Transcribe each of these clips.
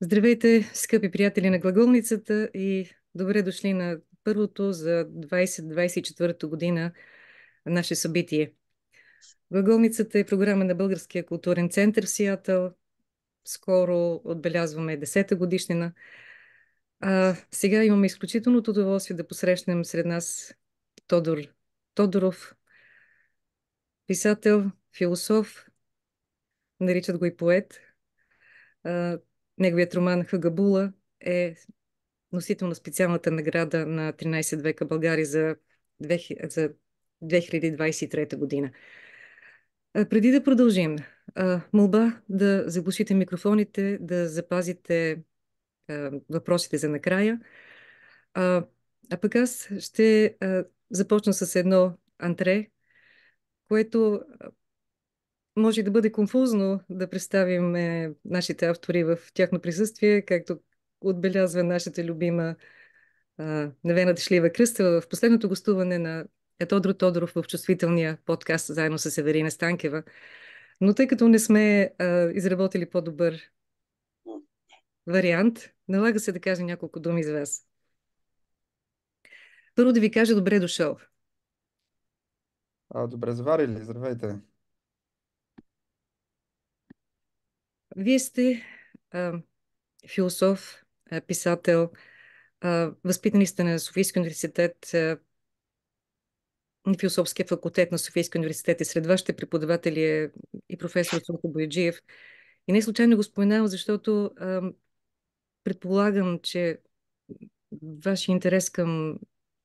Здравейте, скъпи приятели на глаголницата и добре дошли на първото за 2024 година наше събитие. Глаголницата е програма на Българския културен център в Сиатъл. Скоро отбелязваме 10-та годишнина. Сега имаме изключителното удоволствие да посрещнем сред нас Тодор Тодоров, писател, философ, наричат го и поет. А, Неговият роман Хагабула е носител на специалната награда на 13 века България за 2023 година. Преди да продължим, молба да заглушите микрофоните, да запазите въпросите за накрая. А, а пък аз ще започна с едно антре, което може да бъде конфузно да представим нашите автори в тяхно присъствие, както отбелязва нашата любима Невена Дешлива Кръстева в последното гостуване на Тодор Тодоров в чувствителния подкаст заедно с Северина Станкева. Но тъй като не сме изработили по-добър вариант, налага се да кажа няколко думи за вас. Първо да ви кажа добре дошъл. Добре заварили, здравейте. Вие сте а, философ, писател, възпитани сте на Софийския университет, философския факултет на Софийския университет и сред вашите преподаватели е и професор Сото Бояджиев. И не случайно го споменавам, защото предполагам, че вашия интерес към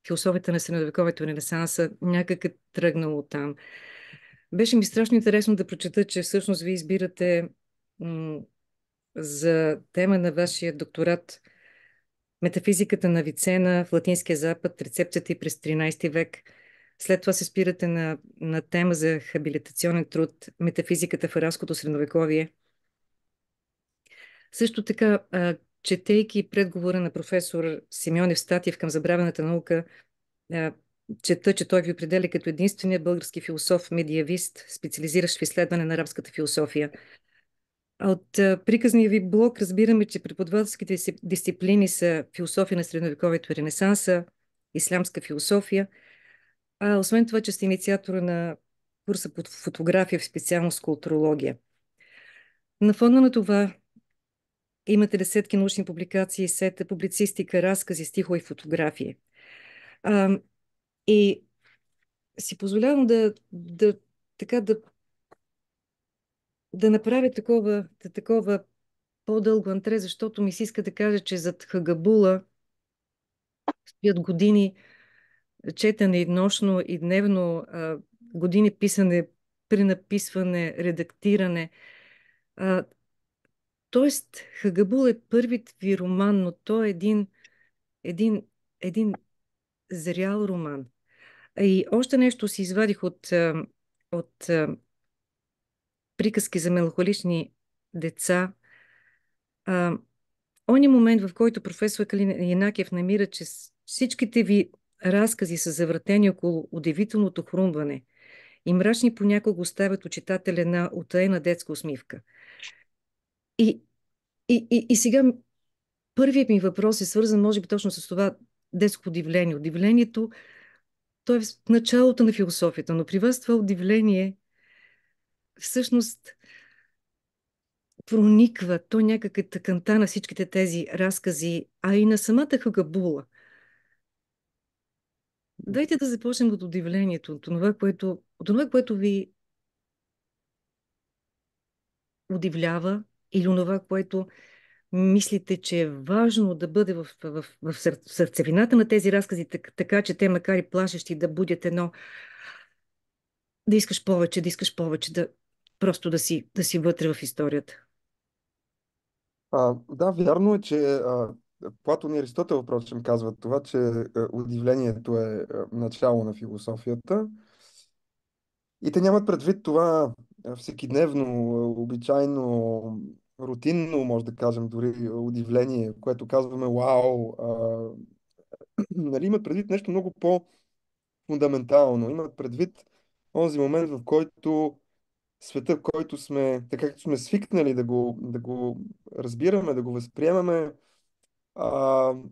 философията на средновековието и Ренесанса някак е тръгнал от там. Беше ми страшно интересно да прочета, че всъщност ви избирате за тема на вашия докторат метафизиката на Авицена в Латинския Запад, рецепцията и през 13 век. След това се спирате на тема за хабилитационен труд, метафизиката в арабското средновековие. Също така, четейки предговора на професор Симеон Евстатиев към забравената наука, чета, че той ви определя като единствения български философ-медиавист, специализиращ в изследване на арабската философия. От приказния ви блог разбираме, че преподавателските дисциплини са философия на средновековието и Ренесанса, ислямска философия, освен това, че сте инициатора на курса по фотография в специалност културология. На фона на това имате десетки научни публикации, сета, публицистика, разкази, стихове и фотографии. А, и си позволявам така, да направя такова по-дълго антре, защото ми се иска да кажа, че зад Хагабула стоят години четене и нощно, и дневно, години писане, пренаписване, редактиране. А, Тоест, Хагабул е първият ви роман, но той е един, един зрял роман. И още нещо си извадих от приказки за меланхолични деца. А, Оня момент, в който професор Калин Янакиев намира, че всичките ви разкази са завратени около удивителното хрумване и мрачни понякога оставят у читателя на утаена детска усмивка. И, и сега първият ми въпрос е свързан, може би, точно с това детско удивление. Удивлението, то е в началото на философията, но при вас това удивление всъщност прониква, то някак е тъканта на всичките тези разкази, а и на самата Хагабула. Дайте да започнем от удивлението, от това, което ви удивлява или това, което мислите, че е важно да бъде в сърцевината на тези разкази, така че те, макар и плашещи, да будят едно да искаш повече, просто да си вътре в историята. Да, вярно е, че Платон и Аристотел, впрочем, казват това, че удивлението е начало на философията. И те нямат предвид това всекидневно, обичайно, рутинно, може да кажем, дори удивление, което казваме вау. Нали, имат предвид нещо много по-фундаментално. Имат предвид онзи момент, в който света, в който сме, така както сме свикнали да го разбираме, да го възприемаме, а, м,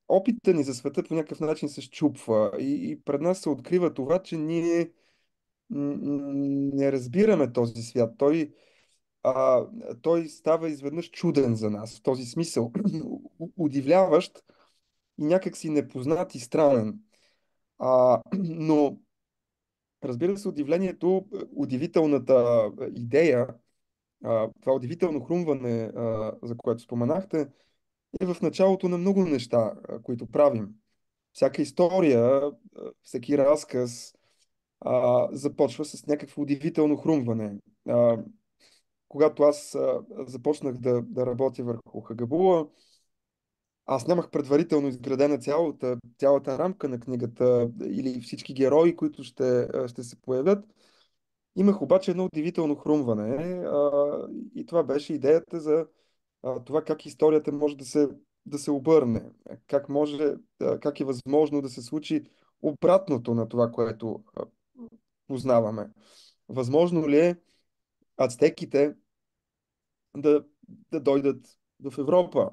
опита ни за света по някакъв начин се счупва и пред нас се открива това, че ние не разбираме този свят. А, той става изведнъж чуден за нас, в този смисъл. Удивляващ и някак си непознат и странен. Но, разбира се, удивлението, удивителната идея, това удивително хрумване, за което споменахте, е в началото на много неща, които правим. Всяка история, всеки разказ започва с някакво удивително хрумване. Когато аз започнах да работя върху Хагабула, аз нямах предварително изградена цялата рамка на книгата или всички герои, които ще се появят. Имах обаче едно удивително хрумване и това беше идеята за това как историята може да се обърне, как е възможно да се случи обратното на това, което познаваме. Възможно ли е ацтеките да, да дойдат в Европа?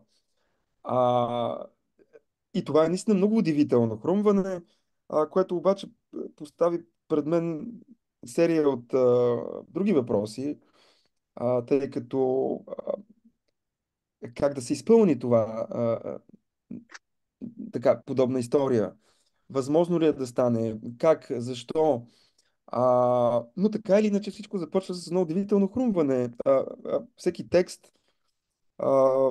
А, и това е наистина много удивително хрумване, което обаче постави пред мен серия от други въпроси, тъй като как да се изпълни това, така, подобна история. Възможно ли е да стане? Как? Защо? Но така или иначе всичко започва с едно удивително хрумване. Всеки текст, а,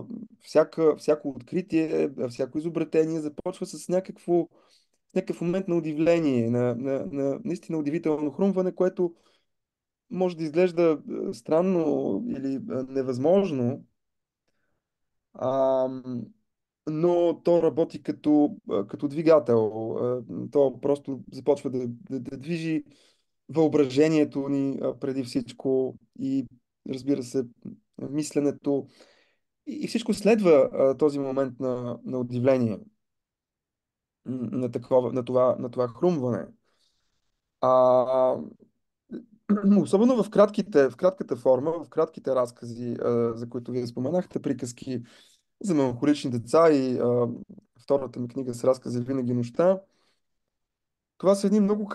всяко откритие, всяко изобретение започва с някакъв момент на удивление, на наистина удивително хрумване, което може да изглежда странно или невъзможно, а, но то работи като двигател. То просто започва да движи въображението ни преди всичко и, разбира се, мисленето. И всичко следва този момент на удивление, на това хрумване. А, Особено в кратката форма, в кратките разкази, за които вие споменахте, приказки за меланхолични деца и втората ми книга с разкази Винаги нощта. Това са едни много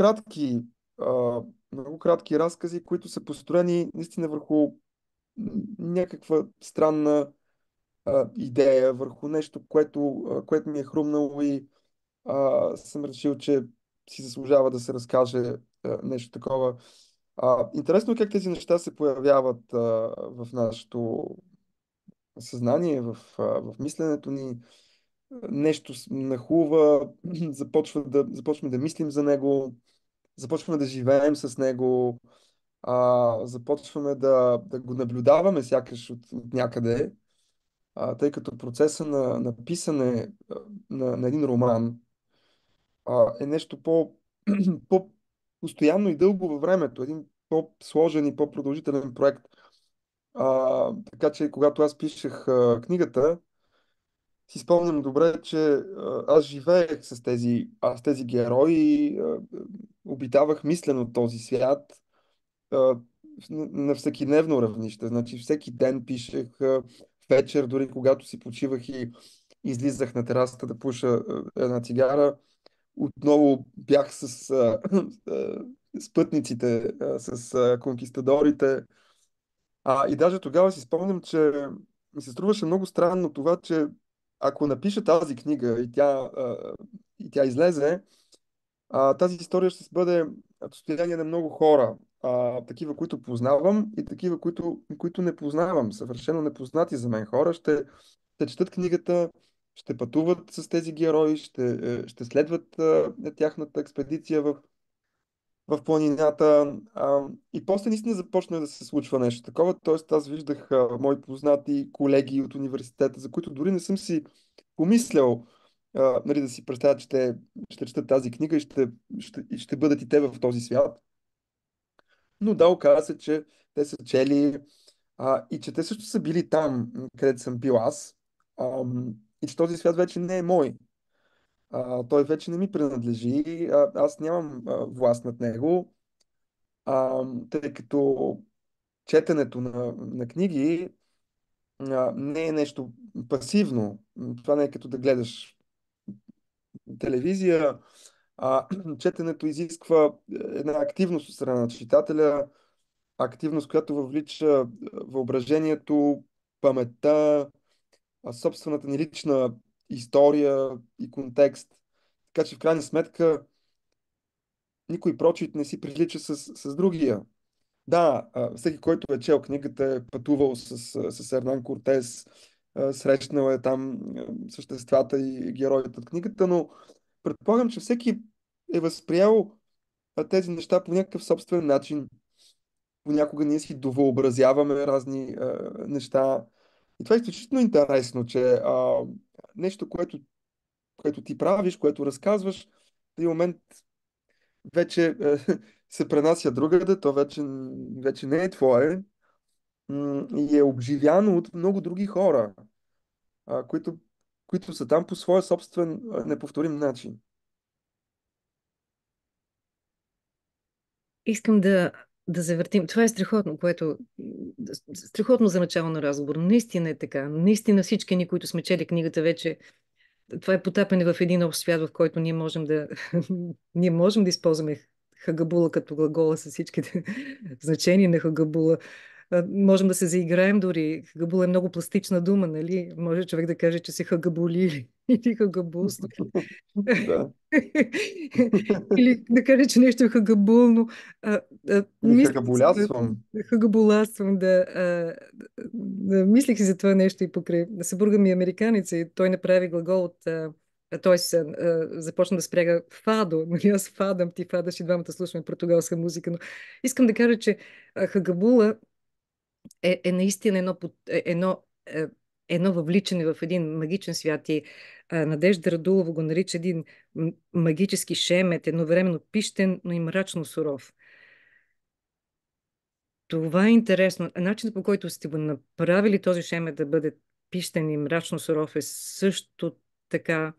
кратки разкази, които са построени наистина върху някаква странна идея, върху нещо, което ми е хрумнало и съм решил, че си заслужава да се разкаже нещо такова. Интересно е как тези неща се появяват в нашето съзнание, в мисленето ни. Нещо нахлува, започваме да мислим за него, започваме да живеем с него, започваме да го наблюдаваме сякаш от някъде, тъй като процеса на писане на един роман е нещо по-постоянно и дълго във времето, един по-сложен и по-продължителен проект. Така че, когато аз пишех книгата, си спомням добре, че аз живеех с тези герои, обитавах мислено този свят на всекидневно равнище. Значи всеки ден пишех, вечер, дори когато си почивах и излизах на терасата да пуша една цигара, отново бях с пътниците, с конкистадорите. И даже тогава си спомням, че ми се струваше много странно това, че ако напиша тази книга и тя излезе, тази история ще бъде достояние на много хора. Такива, които познавам и такива, които не познавам. Съвършено непознати за мен хора ще четат книгата, ще пътуват с тези герои, ще следват тяхната експедиция в планината. И после наистина започна да се случва нещо такова. Тоест аз виждах мои познати колеги от университета, за които дори не съм си помислял, нали, да си представя, че те ще четат тази книга и ще бъдат и те в този свят. Но да, оказа се, че те са чели и че те също са били там, където съм бил аз. И че този свят вече не е мой. Той вече не ми принадлежи. Аз нямам власт над него. тъй като четенето на книги не е нещо пасивно. Това не е като да гледаш телевизия. Четенето изисква една активност от страна на читателя, активност, която въвлича въображението, паметта, собствената ни лична история и контекст. Така че в крайна сметка никой прочит не си прилича с другия. Да, всеки, който е чел книгата, е пътувал с Ернан Кортес, срещнал е там съществата и героите от книгата, но предполагам, че всеки е възприял тези неща по някакъв собствен начин. Понякога ние си довъобразяваме разни неща. И това е изключително интересно, че нещо, което ти правиш, което разказваш, в един момент вече се пренася другаде, то вече не е твое и е обживяно от много други хора, които са там по своя собствен неповторим начин. Искам да завъртим. Това е страхотно, страхотно за начало на разговор. Наистина е така. Наистина всички ни, които сме чели книгата вече, това е потапяне в един общ свят, в който ние можем да ние можем да използваме хагабула като глагола с всичките значения на хагабула. Можем да се заиграем дори. Хагабула е много пластична дума, нали? Може човек да каже, че се хагабули или хагабулства. Да. Или да каже, че нещо е хагабулно. Или Мислих си за хагабулясвам. хагабуластвам, мислих си за това нещо и покрай. Съпруга ми е американец и той направи глагол от той започна да спряга фадо. Нали, аз фадам, ти фадаш и двамата слушаме португалска музика. Но искам да кажа, че хагабула е наистина едно въвличане в един магичен свят и Надежда Радулова го нарича един магически шемет, едновременно пищен, но и мрачно суров. Това е интересно. Начинът, по който сте го направили този шемет да бъде пищен и мрачно суров, е също така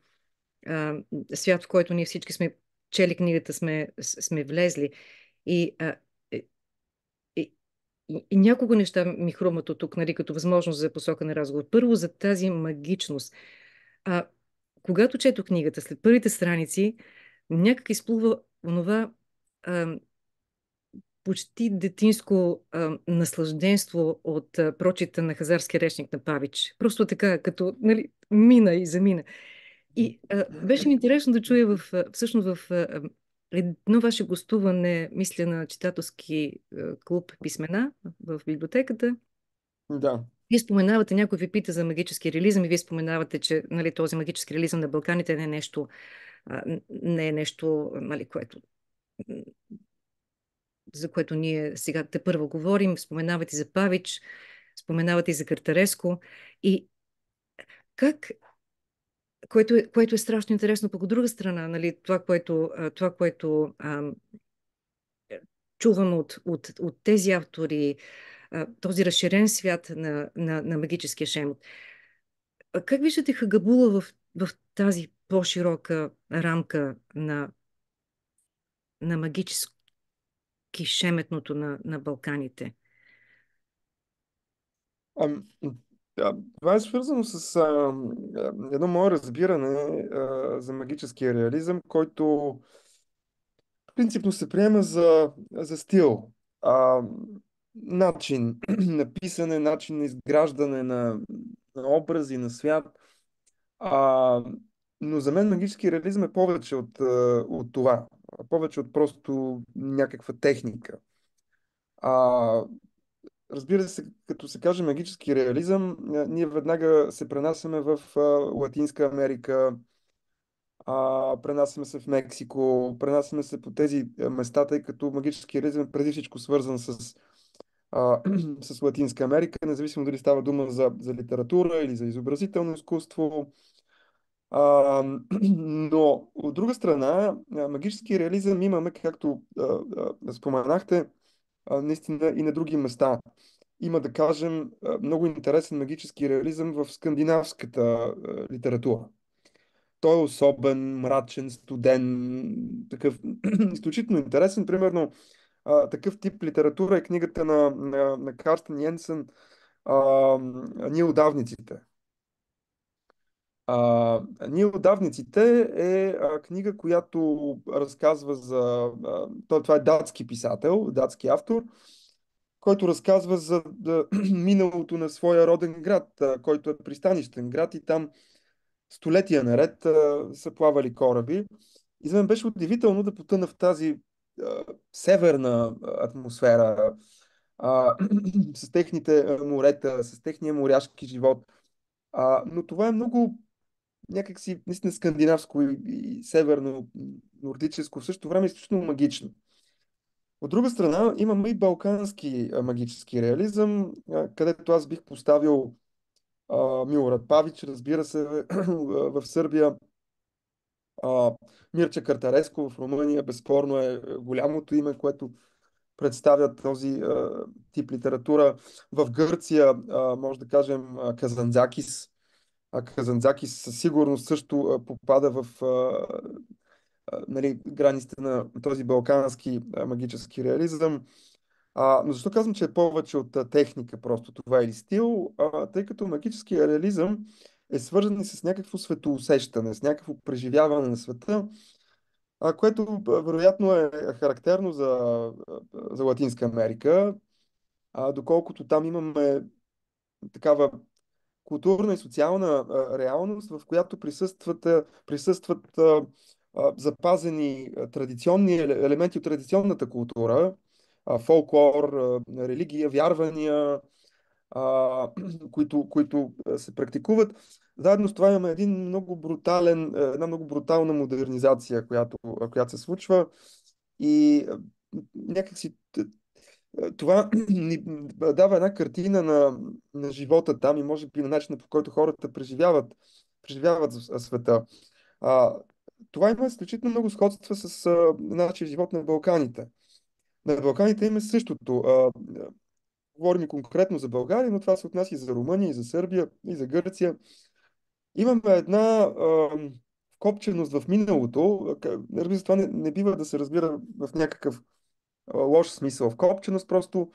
свят, в който ние всички сме чели книгата, сме влезли. И, а, и, и, и няколко неща ми хрумват от тук, нали, като възможност за посока на разговор. Първо, за тази магичност. А, Когато чето книгата, след първите страници, някак изплува онова почти детинско наслажденство от прочита на Хазарски речник на Павич. Просто така, като нали, мина и замина. И беше ми интересно да чуя всъщност в едно ваше гостуване, мисля, на читателски клуб Писмена в библиотеката. Да. Вие споменавате, някой ви пита за магически реализъм и вие споменавате, че нали, този магически реализъм на Балканите не е нещо нали, за което ние сега те първо говорим. Споменавате за Павич, споменавате и за Картареско. И как което е страшно интересно, пък от друга страна, нали, това, което чувам от тези автори, този разширен свят на магическия шемот. Как виждате Хагабула в тази по-широка рамка на магически шеметното на Балканите? Ам, Това е свързано с едно мое разбиране за магическия реализъм, който принципно се приема за стил, а, начин на писане, начин на изграждане на образи, на свят. А, но за мен магически реализъм е повече от това. Повече от просто някаква техника. А, Разбира се, като се каже магически реализъм, ние веднага се пренасяме в Латинска Америка, пренасяме се в Мексико, пренасяме се по тези места, тъй като магически реализъм е преди всичко свързан а, с Латинска Америка, независимо дали става дума за литература или за изобразително изкуство. А, но от друга страна, магически реализъм имаме, както споменахте, наистина и на други места. Има, да кажем, много интересен магически реализъм в скандинавската литература. Той е особен, мрачен, студен, такъв изключително интересен. Примерно, такъв тип литература е книгата на Карстен Йенсен а, Ние отдавниците. Ние отдавниците е книга, която разказва за... това е датски писател, датски автор, който разказва за миналото на своя роден град, който е пристанищен град и там столетия наред са плавали кораби. И за мен беше удивително да потъна в тази северна атмосфера, с техните морета, с техния моряшки живот. Но това е много някакси наистина скандинавско и северно, нордическо, в същото време изключително магично. От друга страна, имаме и балкански магически реализъм, където аз бих поставил Милорад Павич, разбира се, в Сърбия, а, Мирча Картареско в Румъния, безспорно е голямото име, което представя този тип литература. В Гърция, може да кажем, Казанзакис. Казанзакис със сигурност също попада в нали, границите на този балкански магически реализъм. Но защо казвам, че е повече от техника, просто това или стил? Тъй като магическия реализъм е свързан и с някакво светоусещане, с някакво преживяване на света, което вероятно е характерно за Латинска Америка, доколкото там имаме такава културна и социална реалност, в която присъстват запазени традиционни елементи от традиционната култура, фолклор, религия, вярвания, които се практикуват. Заедно с това имаме една много брутална модернизация, която се случва и някакси това ни дава една картина на живота там и може би на начина, по който хората преживяват света. А, Това има изключително много сходства с нашия живот на Балканите. На Балканите има същото. Говорим и конкретно за България, но това се отнася и за Румъния, и за Сърбия, и за Гърция. Имаме една вкопченост в миналото. Разбира се, това не бива да се разбира в някакъв лош смисъл. В копченост просто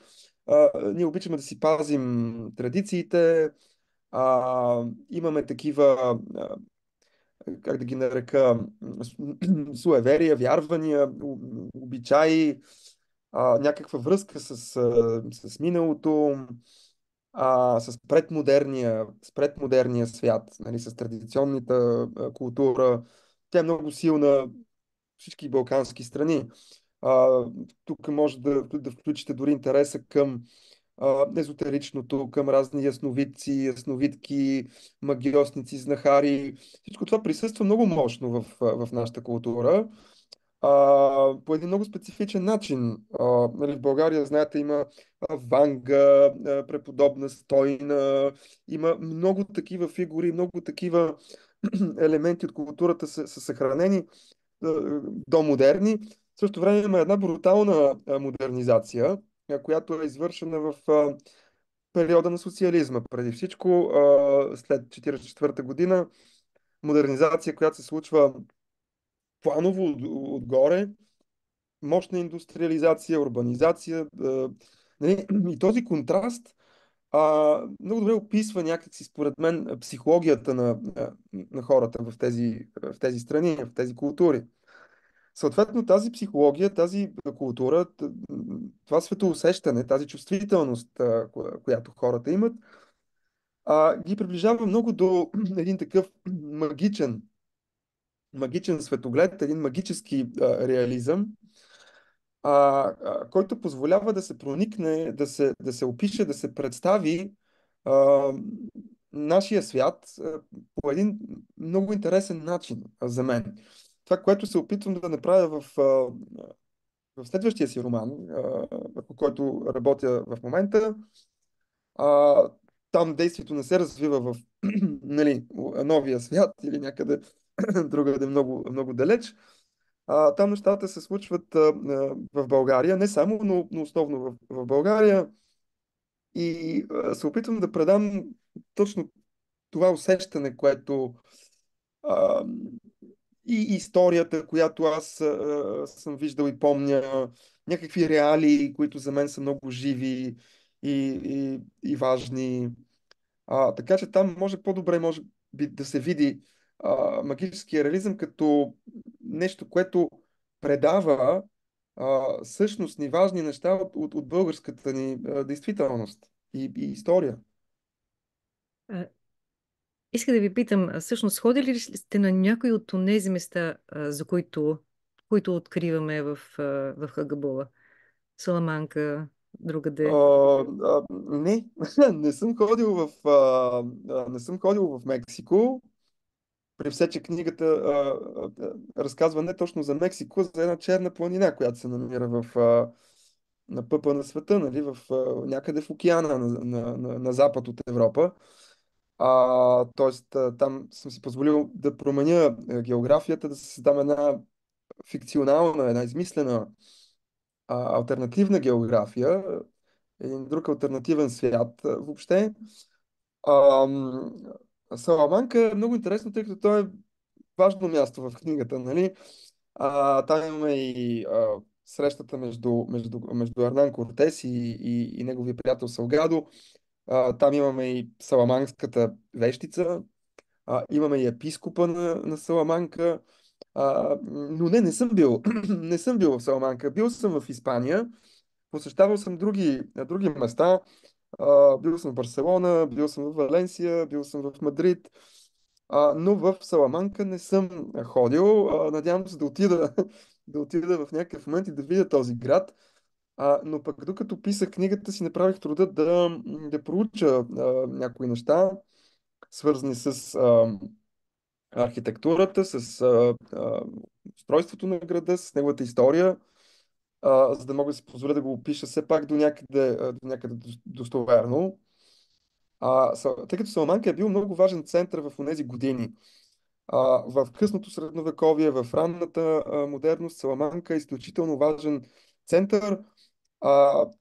ние обичаме да си пазим традициите. Имаме такива, как да ги нарека, суеверия, вярвания, обичаи, някаква връзка с миналото, с предмодерния свят, нали, с традиционната култура. Тя е много силна в всички балкански страни. А, Тук може да включите дори интереса към езотеричното, към разни ясновидци, ясновидки, магиосници, знахари. Всичко това присъства много мощно в нашата култура. По един много специфичен начин. Нали, в България, знаете, има Ванга, преподобна Стойна, има много такива фигури, много такива елементи от културата са съхранени до модерни. В същото време има една брутална модернизация, която е извършена в периода на социализма. Преди всичко, след 1944 година, модернизация, която се случва планово отгоре, мощна индустриализация, урбанизация. Нали? И този контраст много добре описва някакси, според мен, психологията на хората в тези страни, в тези култури. Съответно, тази психология, тази култура, това светоусещане, тази чувствителност, която хората имат, ги приближава много до един такъв магичен светоглед, един магически реализъм, който позволява да се проникне, да се опише, да се представи а, нашия свят по един много интересен начин за мен. Това, което се опитвам да направя в следващия си роман, върху който работя в момента, а, там действието не се развива в нали, новия свят или някъде другаде много, много далеч. Там нещата се случват в България, не само, но основно в България. И се опитвам да предам точно това усещане, което а, и историята, която аз съм виждал и помня, някакви реалии, които за мен са много живи и важни. Така че там може по-добре може би да се види магическия реализъм като нещо, което предава същностни важни неща от българската ни действителност и история. А, иска да ви питам, всъщност ходили ли сте на някои от тези места, за които откриваме в Хагабула? Саламанка, другаде? Не, не съм ходил не съм ходил в Мексико. При все, че книгата разказва не точно за Мексико, а за една черна планина, която се намира на пъпа на света, нали, някъде в океана на запад от Европа. Тоест, там съм си позволил да променя географията, да се създам една фикционална, една измислена альтернативна география, един друг альтернативен свят въобще. Ам, Саламанка е много интересно, тъй като той е важно място в книгата, нали? Там имаме и срещата между Арнан Кортес и неговия приятел Салгадо. Там имаме и Саламанската вещица. Имаме и епископа на Саламанка. Но не съм бил. Не съм бил в Саламанка. Бил съм в Испания. Посещавал съм други места. Бил съм в Барселона, бил съм в Валенсия, бил съм в Мадрид. Но в Саламанка не съм ходил. Надявам се да отида, да отида в някакъв момент и да видя този град. Но пък докато писах книгата си, направих труда да проуча някои неща, свързани с архитектурата, с устройството на града, с неговата история, за да мога да си позволя да го опиша все пак до някъде достоверно. Тъй като Саламанка е бил много важен център в тези години. В късното средновековие, в ранната модерност, Саламанка е изключително важен център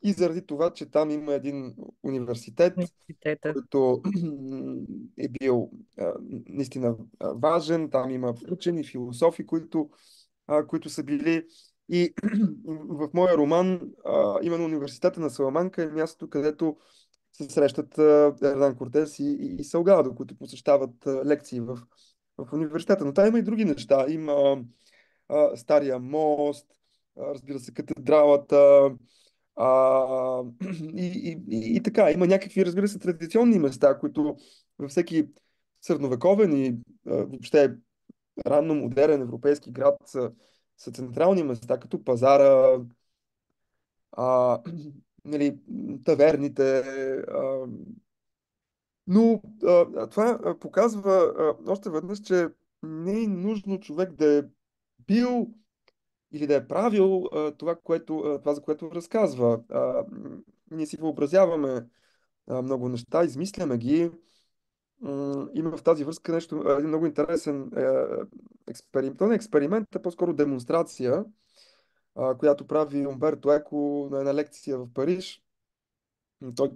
и заради това, че там има един университет, Университета. който е бил наистина важен. Там има учени, философи, които са били. И в моя роман, именно университета на Саламанка е мястото, където се срещат Ердан Кортес и Салгадо, които посещават лекции в университета. Но там има и други неща. Има Стария мост, разбира се, катедралата. А, и така, има някакви, разбира се, традиционни места, които във всеки средновековен и въобще ранно модерен европейски град са централни места, като пазара, а, нали, таверните. А, но това показва още веднъж, че не е нужно човек да е бил или да е правил това, за което разказва. Ние си въобразяваме много неща, измисляме ги. Има в тази връзка един много интересен експеримент. То не е експеримент, а по-скоро демонстрация, която прави Умберто Еко на една лекция в Париж. Той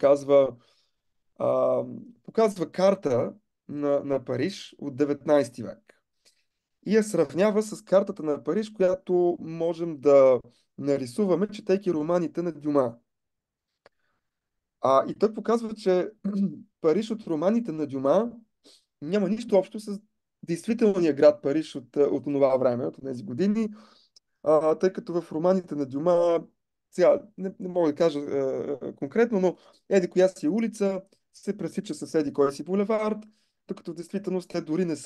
а, показва карта на Париж от 19 век и я сравнява с картата на Париж, която можем да нарисуваме, четейки романите на Дюма. И той показва, че Париж от романите на Дюма няма нищо общо с действителния град Париж от това време, от тези години, тъй като в романите на Дюма, сега не мога да кажа конкретно, но еди коя си улица се пресича с еди кой си булевард, докато в действителност те дори не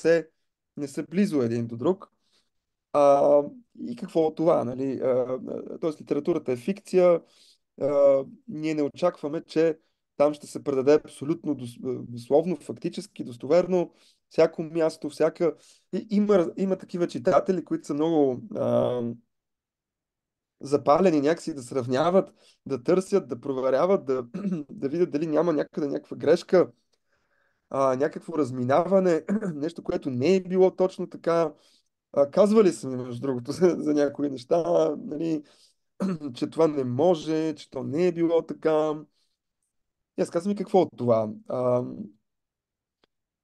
са близо един до друг. А, и какво от това, нали? Тоест литературата е фикция, ние не очакваме, че там ще се предаде абсолютно дословно, фактически, достоверно всяко място, има такива читатели, които са много запалени някакси да сравняват, да търсят, да проверяват, да видят дали няма някъде някаква грешка, някакво разминаване, нещо, което не е било точно така. Казвали са ми, между другото, за някои неща, нали, че това не може, че то не е било така. И аз казвам и какво от това?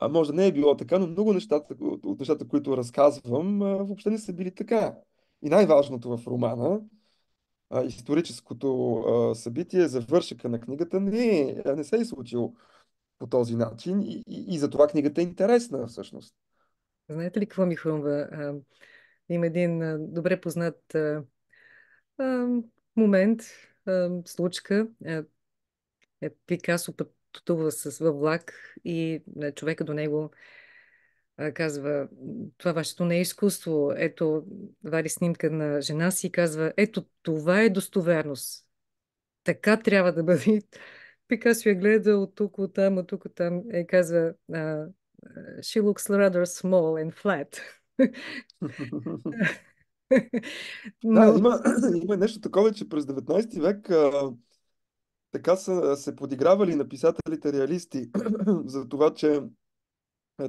може да не е било така, но много нещата, от нещата, които разказвам, въобще не са били така. И най-важното в романа, историческото събитие, завършъка на книгата, не се е случило по този начин и затова книгата е интересна всъщност. Знаете ли какво ми хрумва? Има един добре познат а, момент, случка. Пикасо пътува във влак и човека до него казва: това вашето не е изкуство. Ето, вади снимка на жена си и казва: ето, това е достоверност. Така трябва да бъде. Пикасо я гледа от тук, от там, от тук, от там и казва: she looks rather small and flat. Да, Но има нещо такова, че през 19 век така са се подигравали на писателите реалисти за това, че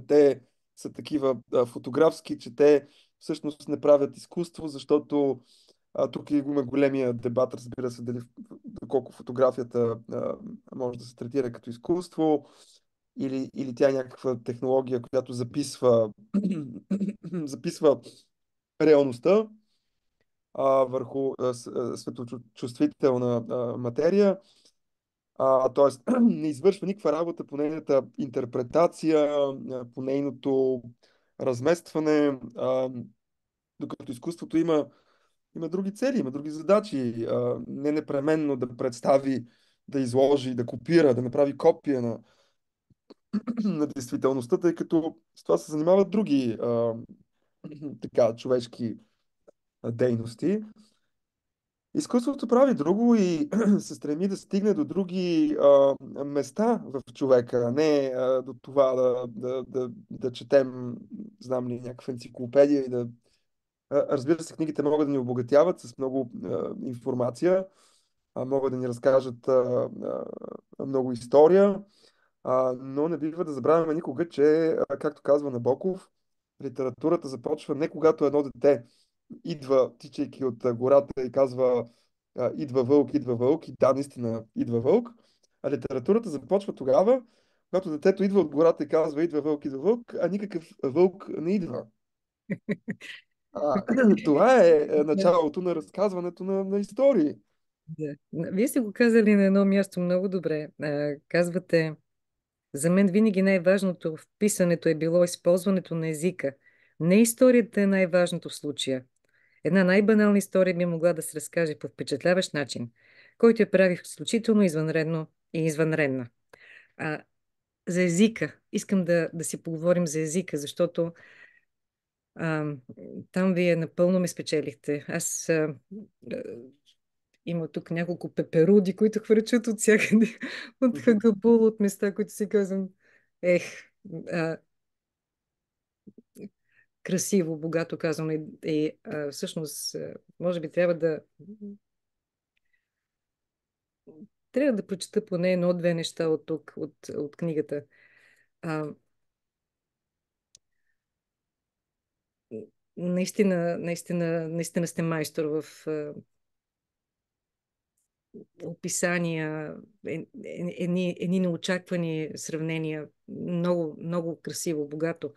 те са такива фотографски, че те всъщност не правят изкуство, защото тук има големия дебат, разбира се, доколко фотографията може да се третира като изкуство или тя е някаква технология, която записва реалността върху светлочувствителна материя. Т.е. не извършва никаква работа по нейната интерпретация, по нейното разместване, докато изкуството има други цели, има други задачи. Не непременно да представи, да изложи, да копира, да направи копия на действителността, тъй като с това се занимават други така, човешки дейности. Изкуството прави друго и се стреми да стигне до други места в човека, а не до това да четем, знам ли, някаква енциклопедия и да. Разбира се, книгите могат да ни обогатяват с много информация, могат да ни разкажат много история, но не бива да забравяме никога, че, както казва Набоков, литературата започва не когато едно дете идва, тичайки от гората и казва идва вълк, и да, наистина идва вълк, а литературата започва тогава, когато детето идва от гората и казва идва вълк, а никакъв вълк не идва. Това е да, началото на разказването на истории. да. Вие сте го казали на едно място много добре. Казвате: за мен винаги най-важното в писането е било използването на езика. Не историята е най-важното в случая. Една най-банална история би могла да се разкаже по впечатляващ начин, който я прави изключително извънредно и извънредна. А, за езика. Искам да си поговорим за езика, защото а, там вие напълно ме спечелихте. А, има тук няколко пеперуди, които хвърчат от всякъде, от Хагабул, от места, които си казвам: ех, а, красиво, богато казвам. Всъщност, може би трябва да прочета поне едно-две неща от тук, от книгата. А, наистина сте майстор в описания, едни неочаквани сравнения, много, много красиво, богато.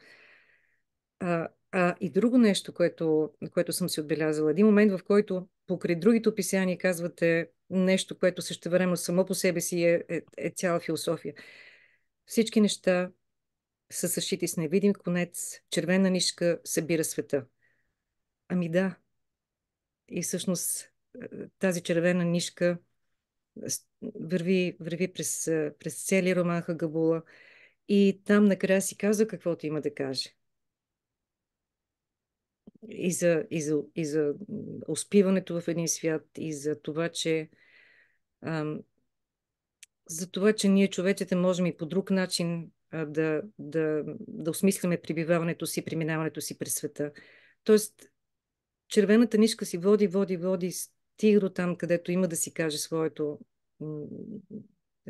И друго нещо, което съм си отбелязала. Един момент, в който покрай другите описания казвате нещо, което същевременно само по себе си е цяла философия. Всички неща са съшити с невидим конец, червена нишка събира света. Ами да, и всъщност тази червена нишка върви през целия роман Хагабула и там накрая си казва каквото има да каже. И за успиването в един свят, и ам, за това, че ние човеците можем и по друг начин да осмисляме прибиваването си, преминаването си през света. Тоест, червената нишка си води, стига до там, където има да си каже м,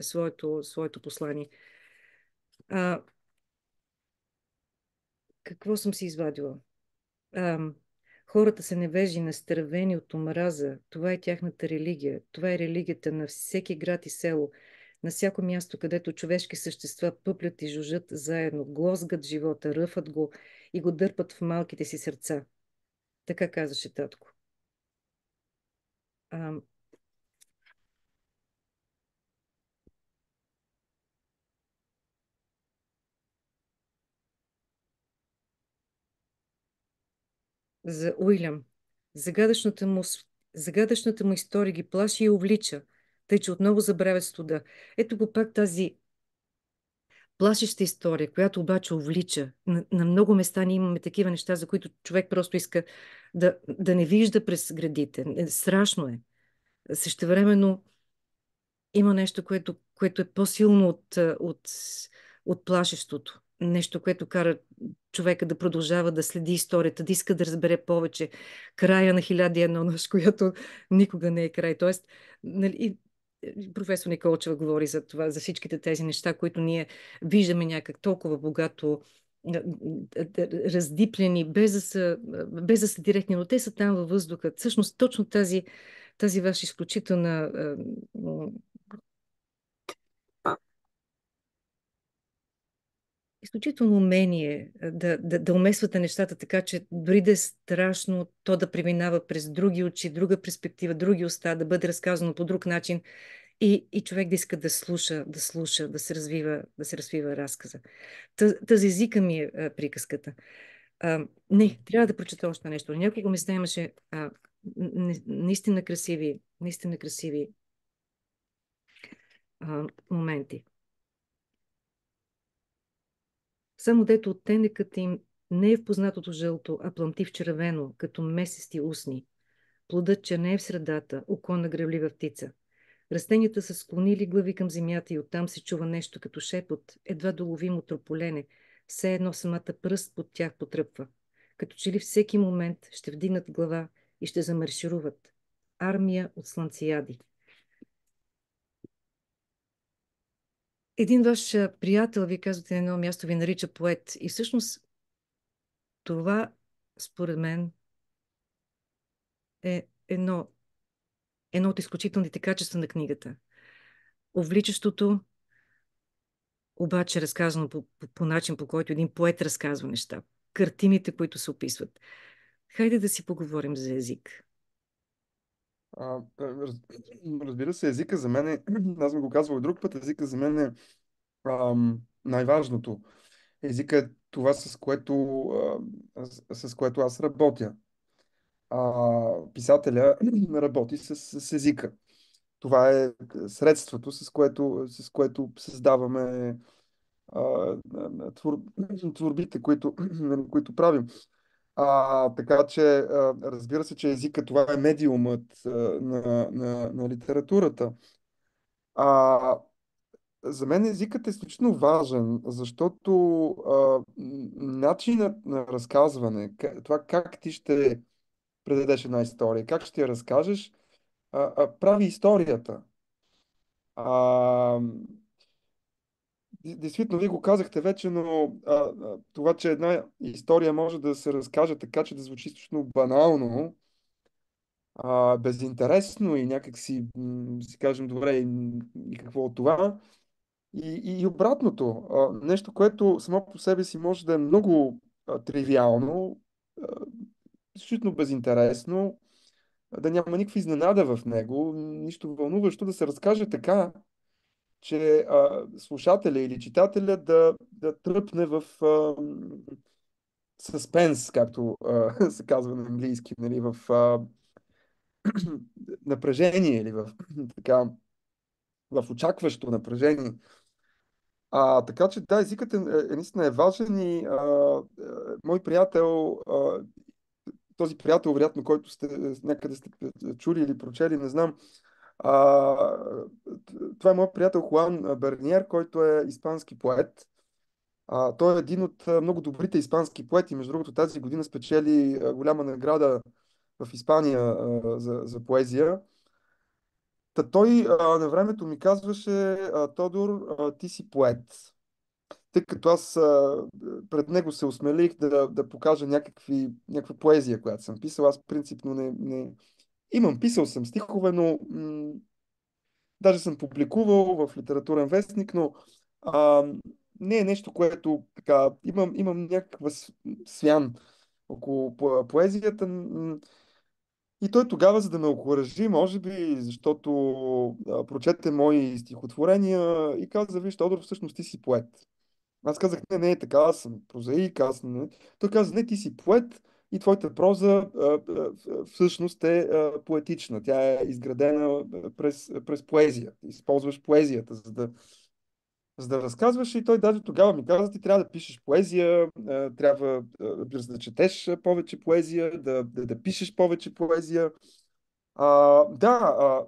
своето послание. А, какво съм си извадила? Ам, Хората са невежи, настървени от омраза. Това е тяхната религия. Това е религията на всеки град и село. На всяко място, където човешки същества пъплят и жужжат заедно, глозгат живота, ръфат го и го дърпат в малките си сърца. Така казаше татко. А, за Уилям. Загадъчната му, загадъчната му история ги плаши и увлича, тъй че отново забравят студа. Ето го пак тази плашеща история, която обаче увлича. На много места ние имаме такива неща, за които човек просто иска да не вижда през градите. Страшно е. Същевременно има нещо, което е по-силно от плашещото. Нещо, което кара човека да продължава да следи историята, да иска да разбере повече. Края на хиляди и една нощ, която никога не е край. Тоест, нали, професор Николчева говори за това, за всичките тези неща, които ние виждаме някак толкова богато раздиплени, без да са директни, но те са там във въздуха. Всъщност, точно тази ваша изключителна изключително умение да умесвате нещата така, че дори да е страшно, то да преминава през други очи, друга перспектива, други уста, да бъде разказано по друг начин и човек да иска да слуша, да се развива разказа. Тази езика ми е приказката. Не, трябва да прочета още нещо. На няколко места имаше наистина красиви моменти. Само дето оттенъкът им не е в познатото жълто, а пламтив червено, като месести устни. Плодът черне е в средата, око на гревлива птица. Растенията са склонили глави към земята и оттам се чува нещо като шепот, едва доловимо трополене, все едно самата пръст под тях потръпва. Като че ли всеки момент ще вдигнат глава и ще замаршируват. Армия от слънцеяди. Един ваш приятел, ви казвате на едно място, ви нарича поет. И всъщност това, според мен, е едно от изключителните качества на книгата. Увличащото, обаче разказано по начин, по който един поет разказва неща. Картините, които се описват. Хайде да си поговорим за език. Разбира се, езика за мен е, аз съм го казвал и друг път, езика за мен е най-важното. Езика е това, с което аз работя. Писателя работи с езика. Това е средството, с което създаваме творбите, които правим. Така че, разбира се, че езика това е медиумът на литературата. А, за мен езикът е изключително важен, защото начинът на разказване, това как ти ще предадеш една история, как ще я разкажеш, прави историята. А, Действително, вие го казахте вече, но това, че една история може да се разкаже така, че да звучи изключително банално, безинтересно и някак си кажем, добре, и какво от това? И обратното, нещо, което само по себе си може да е много тривиално, а, изключително безинтересно, да няма никаква изненада в него, нищо вълнуващо, да се разкаже така, че слушателя или читателя да тръпне в съспенс, както се казва на английски, нали, в напрежение или така, в очакващо напрежение. Така че да, езикът наистина е важен и мой приятел, този приятел, вероятно, който някъде сте чули или прочели, не знам, а, това е моят приятел Хуан Берниер, който е испански поет. Той е един от много добрите испански поети. Между другото, тази година спечели голяма награда в Испания за поезия. Той на времето ми казваше: Тодор, ти си поет. Тъй като аз пред него се осмелих да покажа някаква поезия, която съм писал. Аз принципно не... Имам, писал съм стихове, но Даже съм публикувал в литературен вестник, но а, не е нещо, което така, имам някаква свян около поезията. И той тогава, за да ме окуражи, може би, защото прочете мои стихотворения и каза: виж, Тодор, всъщност ти си поет. Аз казах: не, не е така, аз съм прозаик, аз не. Той каза: не, ти си поет и твоята проза всъщност е поетична. Тя е изградена през поезия. Ти използваш поезията, за да разказваш. И той даже тогава ми каза: ти трябва да пишеш поезия, трябва, разбира се, да четеш повече поезия, да пишеш повече поезия. Да,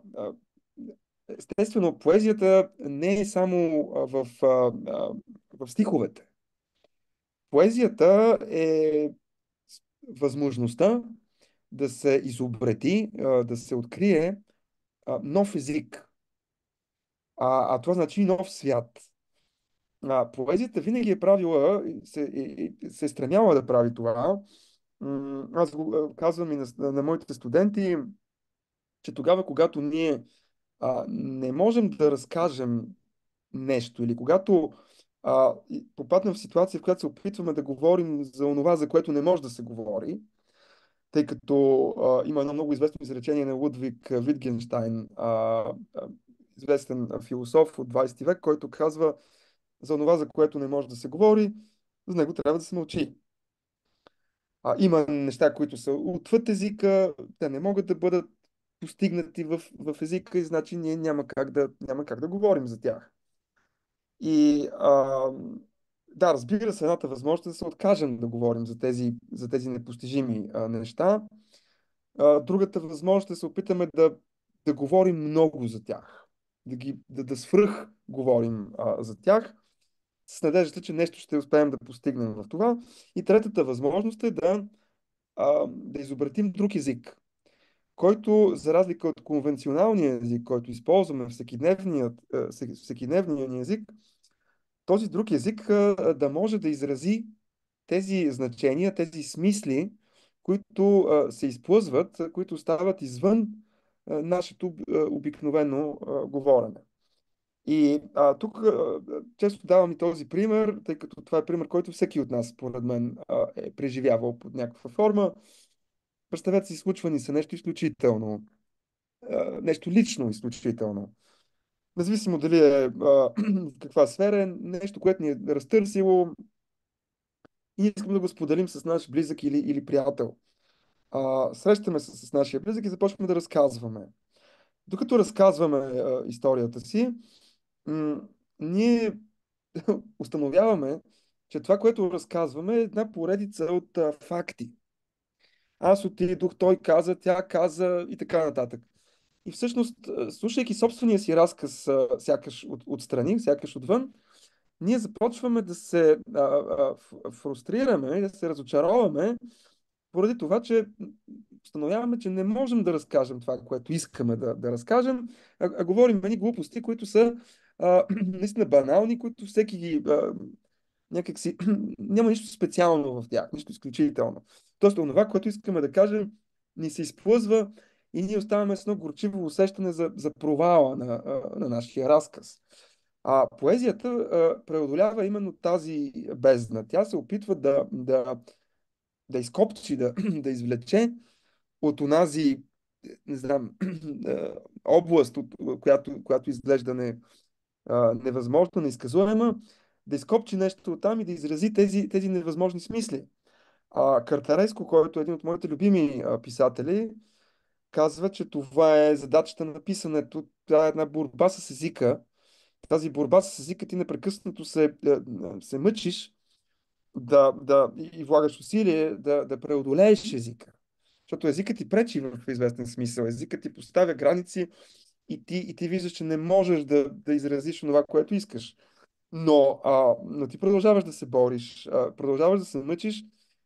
естествено, поезията не е само в стиховете. Поезията е възможността да се изобрети, да се открие нов език. А това значи нов свят. Поезията винаги е правила, се е стремяла да прави това. Аз го казвам и на моите студенти, че тогава, когато ние не можем да разкажем нещо или когато попаднем в ситуация, в която се опитваме да говорим за онова, за което не може да се говори, тъй като има едно много известно изречение на Лудвиг Витгенштайн, известен философ от 20 век, който казва: за онова, за което не може да се говори, за него трябва да се мълчи. Има неща, които са отвъд езика, те не могат да бъдат постигнати в езика и значи ние няма как да говорим за тях. И да, разбира се, едната възможност е да се откажем да говорим за тези непостижими неща. Другата възможност е да се опитаме да говорим много за тях, да свръх говорим за тях, с надеждата, че нещо ще успеем да постигнем в това. И третата възможност е да изобретим друг език, който, за разлика от конвенционалния език, който използваме, всекидневния ни език, този друг език да може да изрази тези значения, тези смисли, които се изплъзват, които стават извън нашето обикновено говорене. И тук често давам и този пример, тъй като това е пример, който всеки от нас, според мен, е преживявал под някаква форма. Представете си, случва ни се нещо изключително, нещо лично изключително. Независимо дали е в каква сфера, е нещо, което ни е разтърсило и ние искаме да го споделим с наш близък или приятел. Срещаме се с нашия близък и започваме да разказваме. Докато разказваме историята си, ние установяваме, че това, което разказваме, е една поредица от факти. Аз отидох, той каза, тя каза и така нататък. И всъщност, слушайки собствения си разказ, сякаш отстрани, сякаш отвън, ние започваме да се фрустрираме и да се разочароваме поради това, че установяваме, че не можем да разкажем това, което искаме да разкажем, а говорим едни глупости, които са наистина банални, които всеки ги някакси няма нищо специално в тях, нищо изключително. Тоест, онова, което искаме да кажем, ни се изплъзва и ние оставаме с едно горчиво усещане за провала на нашия разказ. Поезията преодолява именно тази бездна. Тя се опитва да изкопчи, да извлече от онази, не знам, област, която изглежда невъзможно, неизказуема, да изкопчи нещо от там и да изрази тези невъзможни смисли. Картареско, който е един от моите любими писатели, казва, че това е задачата на писането. Това е една борба с езика. Тази борба с езика ти непрекъснато се мъчиш и влагаш усилие да преодолееш езика. Защото езикът ти пречи в известен смисъл. Езикът ти поставя граници и ти виждаш, че не можеш да изразиш това, което искаш. Но ти продължаваш да се бориш, продължаваш да се мъчиш,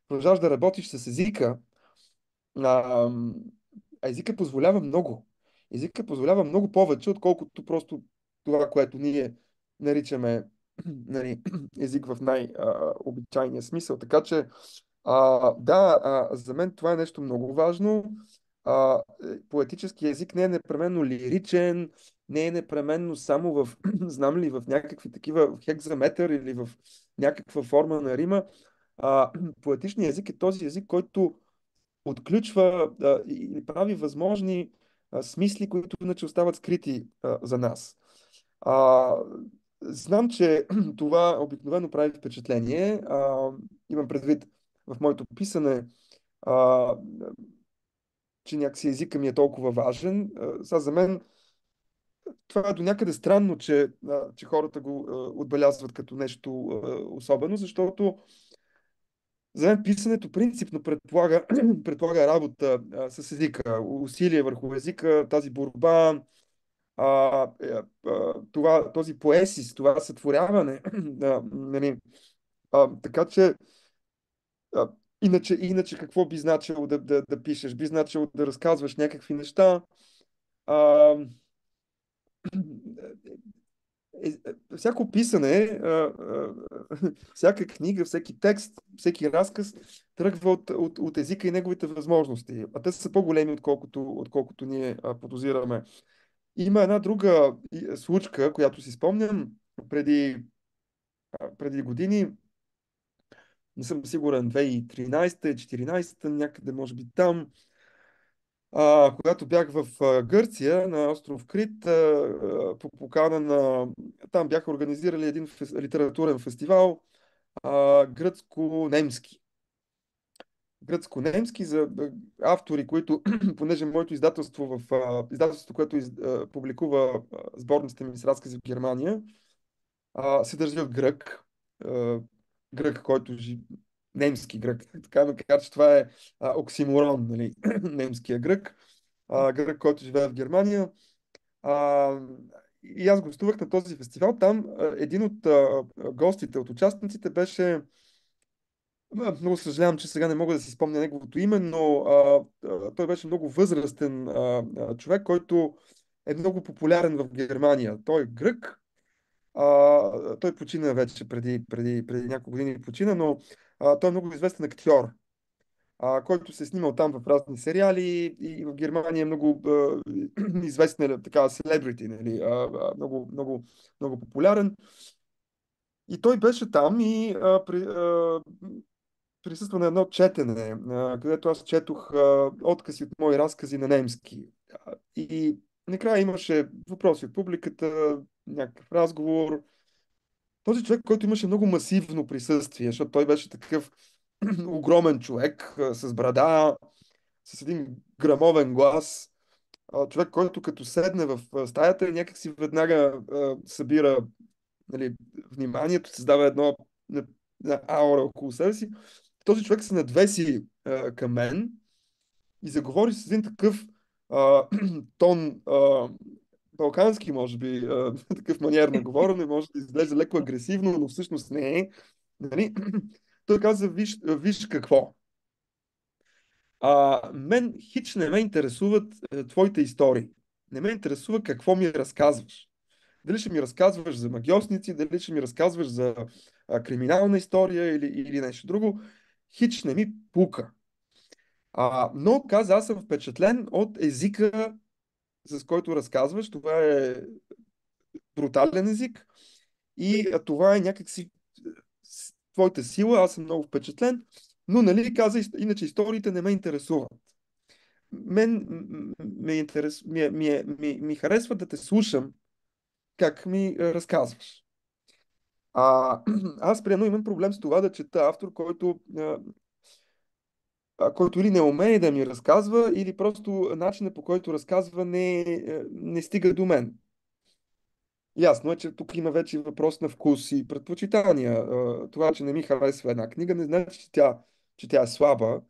продължаваш да работиш с езика. А, езика позволява много. Езика позволява много повече, отколкото просто това, което ние наричаме нали, език в най-обичайния смисъл. Така че, да, за мен това е нещо много важно. Поетически език не е непременно лиричен, не е непременно само в, знам ли, в някакви такива в хекзаметър или в някаква форма на рима. А, поетичният език е този език, който отключва и прави възможни смисли, които иначе остават скрити за нас. А, знам, че това обикновено прави впечатление. Имам предвид в моето писане, а, че някакси езика ми е толкова важен. Сега за мен това е до някъде странно, че хората го отбелязват като нещо особено, защото за мен писането принципно предполага работа с езика, усилие върху езика, тази борба, този поесис, това сътворяване. Нали, така че, а, иначе какво би значило да пишеш? Би значило да разказваш някакви неща. А, всяко писане, всяка книга, всеки текст, всеки разказ тръгва от езика и неговите възможности. А те са по-големи, отколкото ние подозираме. Има една друга случка, която си спомням преди години, не съм сигурен, 2013 2014 някъде може би там, когато бях в Гърция, на остров Крит, по покана на... Там бяха организирали един литературен фестивал, гръцко-немски. Гръцко-немски за автори, които, понеже моето издателство издателството, което публикува сборниците ми с разкази в Германия, се държи от грък. А, грък, немски грък. Така макар, че това е оксиморон, нали? Немския грък. Грък, който живее в Германия. А, и аз гостувах на този фестивал. Там един от гостите, от участниците беше... Много съжалявам, че сега не мога да си спомня неговото име, но той беше много възрастен човек, който е много популярен в Германия. Той е грък. Той почина вече преди няколко години почина, но той е много известен актьор, който се е снимал там в разни сериали и в Германия е много известен така селебрити, нали, много, много, много популярен. И той беше там и присъства на едно четене, където аз четох откази от мои разкази на немски. И накрая имаше въпроси от публиката, някакъв разговор. Този човек, който имаше много масивно присъствие, защото той беше такъв огромен човек, с брада, с един грамовен глас, човек, който като седне в стаята и някакси веднага събира, нали, вниманието, създава една аура около себе си. Този човек се надвеси към мен и заговори с един такъв а, тон, балкански, може би, такъв маниер на говорене, може да изглежда леко агресивно, но всъщност не е. Нали? Той каза, виж какво. Мен хич не ме интересуват твоите истории. Не ме интересува какво ми разказваш. Дали ще ми разказваш за магиосници, дали ще ми разказваш за криминална история или нещо друго. Хич не ми пука. Но каза, аз съм впечатлен от езика, с който разказваш. Това е брутален език и това е някакси твоята сила. Аз съм много впечатлен, но нали каза, иначе историите не ме интересуват. Мен ми харесва да те слушам как ми разказваш. Аз, примерно, имам проблем с това да чета автор, който или не умее да ми разказва, или просто начинът по който разказва не стига до мен. Ясно е, че тук има вече въпрос на вкус и предпочитания. Това, че не ми харесва една книга, не значи, че тя е слаба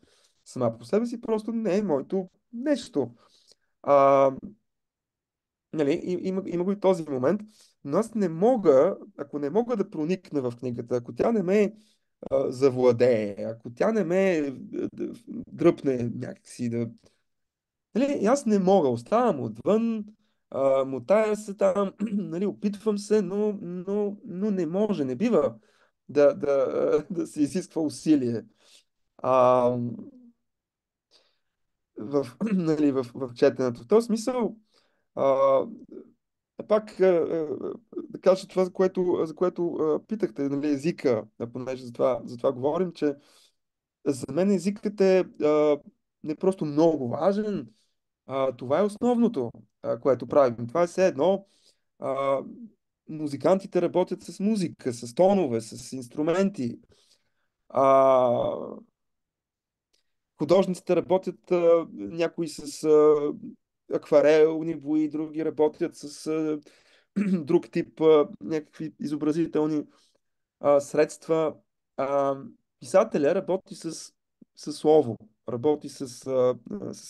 сама по себе си, просто не е моето нещо. А, нали, има го и този момент, но аз не мога, ако не мога да проникна в книгата, ако тя не ме завладее, ако тя не ме дръпне някакси, нали, аз не мога, оставам отвън, мотая се там, нали, опитвам се, но не може, не бива да се изисква усилие. А, нали, в четенето. В този смисъл, а, пак да кажа това, за което питахте, нали, езика, понеже за това говорим, че за мен езикът е не просто много важен, това е основното, което правим. Това е все едно. А, Музикантите работят с музика, с тонове, с инструменти. А, Художниците работят някои с акварелни бои, други работят с друг тип някакви изобразителни средства. А, Писателя работи с слово, работи с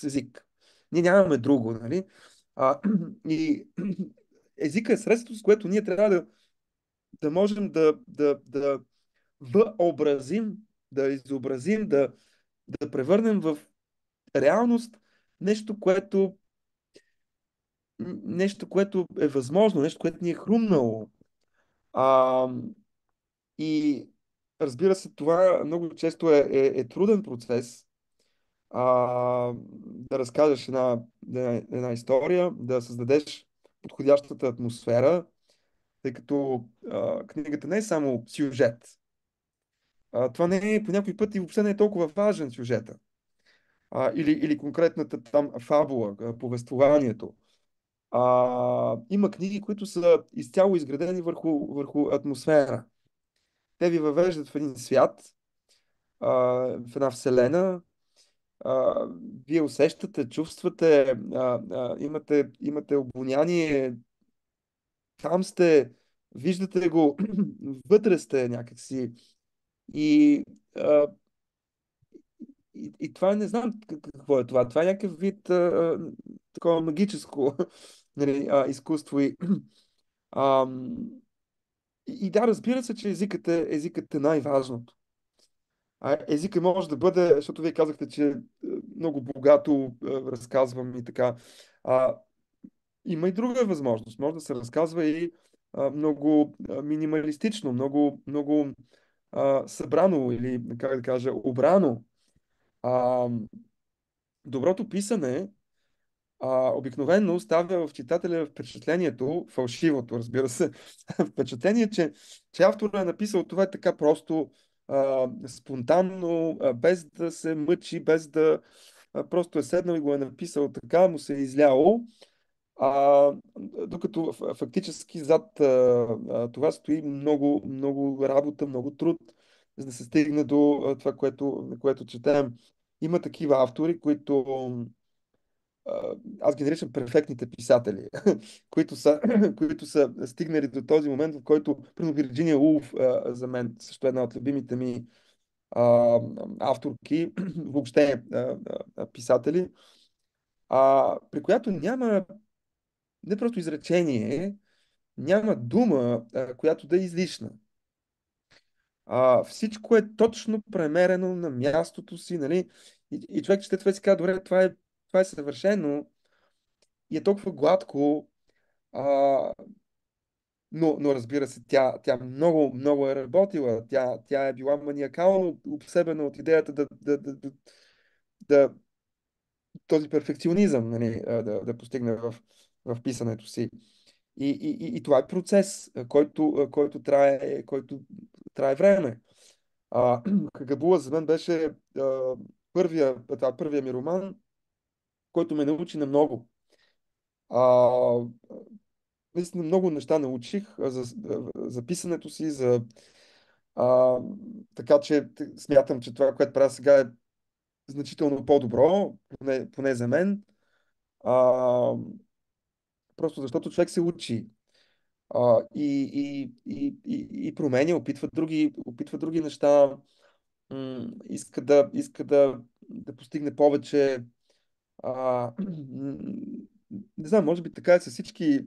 език. Ние нямаме друго, нали? И езика е средство, с което ние трябва да можем да въобразим, да изобразим, да превърнем в реалност нещо, което е възможно, нещо, което ни е хрумнало. А, и разбира се, това много често е труден процес. Да разкажеш една история, да създадеш подходящата атмосфера, тъй като книгата не е само сюжет. Това не е по някой път и въобще не е толкова важен сюжета. Или конкретната там фабула, повествованието. Има книги, които са изцяло изградени върху атмосфера. Те ви въвеждат в един свят, в една вселена. а, Вие усещате, чувствате, имате обоняние, там сте, виждате го, вътре сте някакси. И, а, и това не знам какво е това. Това е някакъв вид такова магическо нали, изкуство. Ам, и да, разбира се, че езикът е най-важното. Езикът може да бъде, защото вие казахте, че много богато разказвам и така. А, Има и друга възможност. Може да се разказва и много минималистично, много, много събрано или, как да кажа, обрано. А, Доброто писане обикновено оставя в читателя впечатлението, фалшивото, разбира се, впечатление, че авторът е написал това е така просто, спонтанно, без да се мъчи, без да просто е седнал и го е написал така, му се е изляло. А, Докато фактически зад това стои много, много работа, много труд, за да се стигне до това, което четем. Има такива автори, които аз ги наричам перфектните писатели, които са стигнали до този момент, в който, примерно, Вирджиния Улф, за мен също е една от любимите ми а, авторки, въобще писатели, при която няма не просто изречение, няма дума, която да е излишна. Всичко е точно премерено на мястото си, нали? И човек чете това и си казва, добре, това е съвършено и е толкова гладко, а, но разбира се, тя много, много е работила. Тя е била маниакално обсебена от идеята да този перфекционизъм, нали, да постигне в писането си. И това е процес, който трае време. Кагабула за мен беше първия ми роман, който ме научи на много. А, Наистина много неща научих за писането си, а, така че смятам, че това, което правя сега е значително по-добро, поне за мен. А, Просто защото човек се учи и променя, опитва други неща, иска да постигне повече. Не знам, може би така е с всички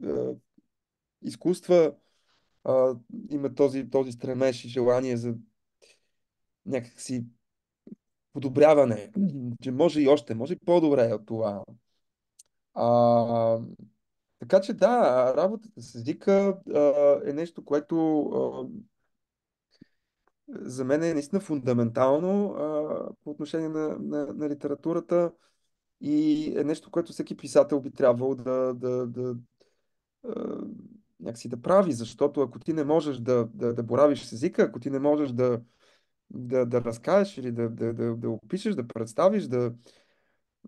изкуства. а, Има този стремеж и желание за някакси подобряване, че може и още, може и по-добре от това. А, Така че да, работата с езика е нещо, което за мен е наистина фундаментално по отношение на литературата и е нещо, което всеки писател би трябвало някакси да прави, защото ако ти не можеш да боравиш с езика, ако ти не можеш да разкажеш или да опишеш, да представиш,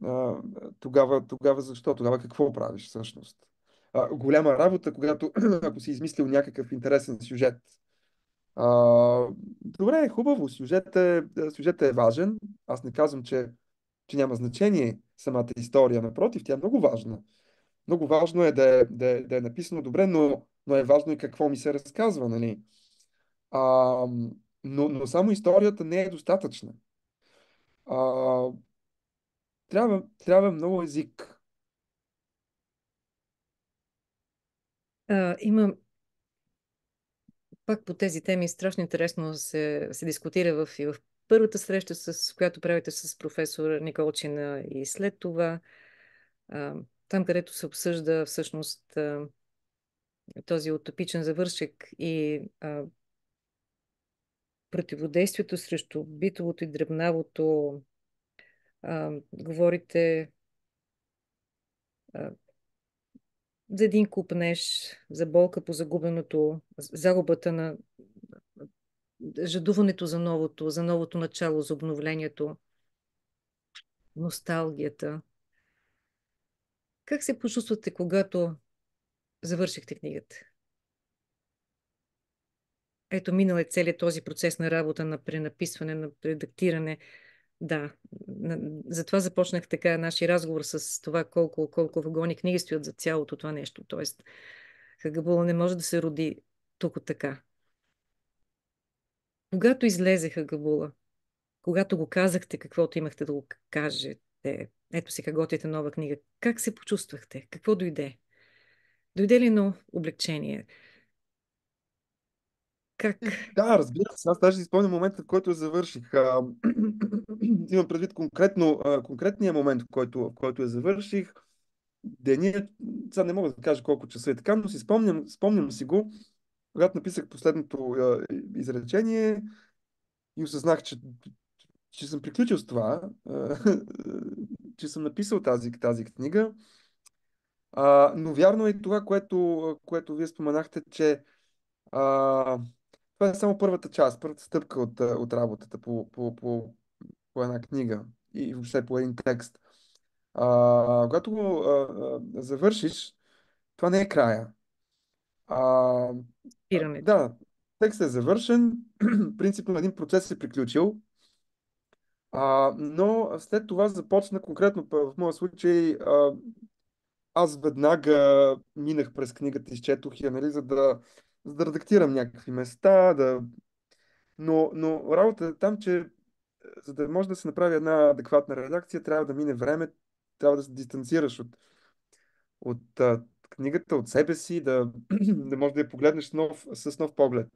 а, тогава защо? Тогава какво правиш всъщност? Голяма работа, когато ако си измислил някакъв интересен сюжет. А, добре, хубаво, сюжетът е важен. Аз не казвам, че няма значение самата история. Напротив, тя е много важна. Много важно е да е написано добре, но е важно и какво ми се разказва, нали? А, но само историята не е достатъчна. А, трябва много език. Има пак по тези теми страшно интересно се дискутира и в първата среща, с която правите с професор Николчина и след това, там където се обсъжда всъщност този утопичен завършек и противодействието срещу битовото и дребнавото, говорите а, за един купнеж, за болка по загубеното, загубата на жадуването за новото начало, за обновлението, носталгията. Как се почувствате, когато завършихте книгата? Ето, минал е целият този процес на работа, на пренаписване, на редактиране. Да, затова започнах така нашия разговор с това колко вагони книги стоят за цялото това нещо. Тоест, Хагабула не може да се роди тук така. Когато излезе Хагабула, когато го казахте, каквото имахте да го кажете, ето сега готвите нова книга, как се почувствахте? Какво дойде? Дойде ли едно облегчение? Как? Да, разбира се. Аз даже си спомням момента, в който завърших. Имам предвид конкретния момент, в който я завърших. Деня, сега не мога да кажа колко часа е така, но спомням си го, когато написах последното изречение и осъзнах, че съм приключил с това, че съм написал тази книга. Но вярно е това, което вие споменахте, че а, това е само първата част, първата стъпка от работата по една книга и въобще по един текст. Когато го завършиш, това не е края. А, Спирането. да, текстът е завършен, принципно един процес е приключил, но след това започна конкретно в моя случай. Аз веднага минах през книгата, изчетох я, нали, за да редактирам някакви места, но работата е там, че за да може да се направи една адекватна редакция, трябва да мине време, трябва да се дистанцираш от книгата, от себе си, да можеш да я погледнеш с нов поглед.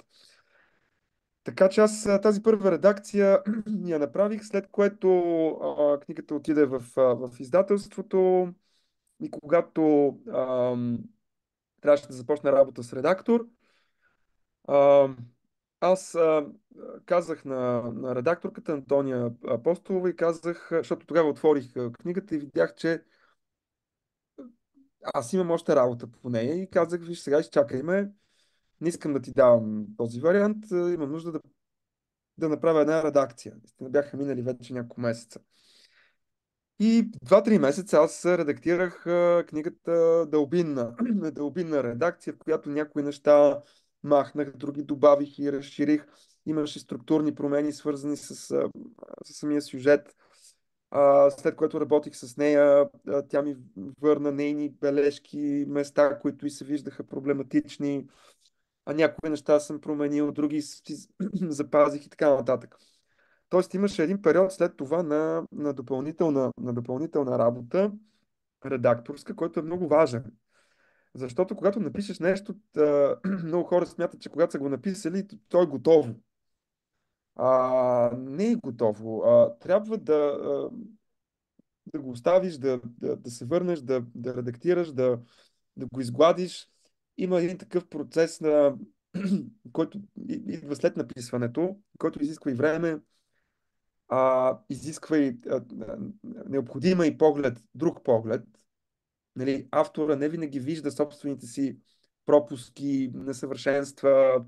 Така че аз тази първа редакция я направих, след което книгата отиде в издателството и когато трябваше да започна работа с редактор, а, аз казах на редакторката Антония Апостолова и казах, защото тогава отворих книгата и видях, че аз имам още работа по нея и казах, виж, сега изчакай ме, не искам да ти давам този вариант, имам нужда да направя една редакция. Наистина бяха минали вече няколко месеца. И 2-3 месеца аз редактирах книгата Дълбинна. Дълбинна редакция, в която някои неща махнах, други добавих и разширих. Имаше структурни промени, свързани с самия сюжет. След което работих с нея, тя ми върна нейни бележки, места, които и се виждаха проблематични, а някои неща съм променил, други си запазих и така нататък. Тоест имаше един период след това на допълнителна работа, редакторска, който е много важен. Защото когато напишеш нещо, много хора смятат, че когато са го написали, то е готово. Не е готово. Трябва да го оставиш, да се върнеш, да редактираш, да го изгладиш. Има един такъв процес, който идва след написването, който изисква и време, изисква и необходима и друг поглед. Нали, автора не винаги вижда собствените си пропуски, несъвършенства.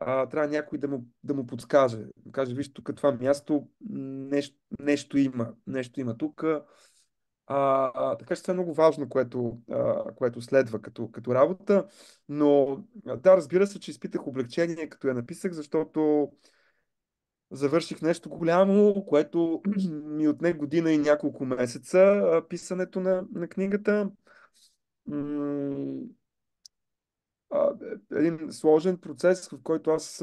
Трябва някой да му подскаже. Да каже, виж, тук това място нещо има тук. Така че това е много важно, което следва като работа. Но да, разбира се, че изпитах облегчение, като я написах, защото завърших нещо голямо, което ми отне година и няколко месеца писането на книгата. М, Един сложен процес, в който аз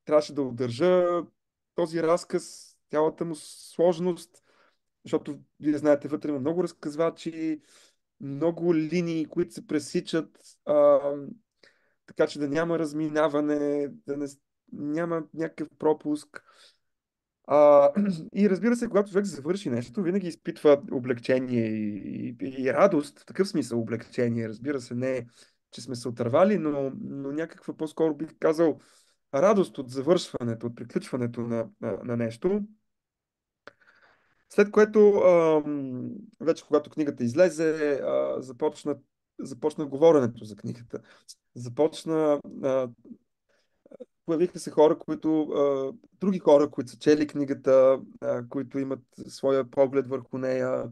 трябваше да удържа този разказ, цялата му сложност, защото вие знаете, вътре има много разказвачи, много линии, които се пресичат, така че да няма разминаване, няма някакъв пропуск. А, и разбира се, когато човек завърши нещо, винаги изпитва облегчение и радост, в такъв смисъл облегчение. Разбира се, не че сме се отървали, но някаква по-скоро бих казал радост от завършването, от приключването на нещо. След което, вече когато книгата излезе, започна говоренето за книгата. Започна Появиха се други хора, които са чели книгата, които имат своя поглед върху нея.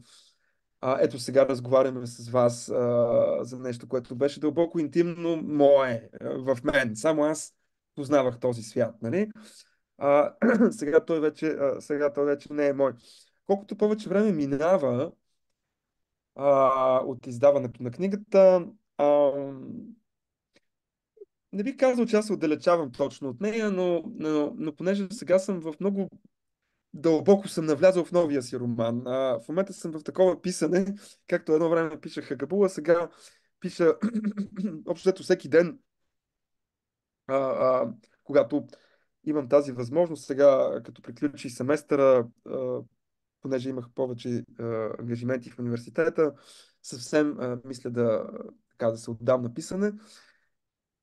Ето сега разговаряме с вас за нещо, което беше дълбоко интимно мое, в мен. Само аз познавах този свят, нали? А, сега той вече не е мой. Колкото повече време минава от издаването на книгата, а, не бих казал, че аз се отдалечавам точно от нея, но понеже сега съм в много дълбоко съм навлязъл в новия си роман. В момента съм в такова писане, както едно време пишех Хагабула, сега пиша общо взето всеки ден, а, а, когато имам тази възможност. Сега, като приключи семестъра, понеже имах повече ангажименти в университета, съвсем мисля да се отдам на писане.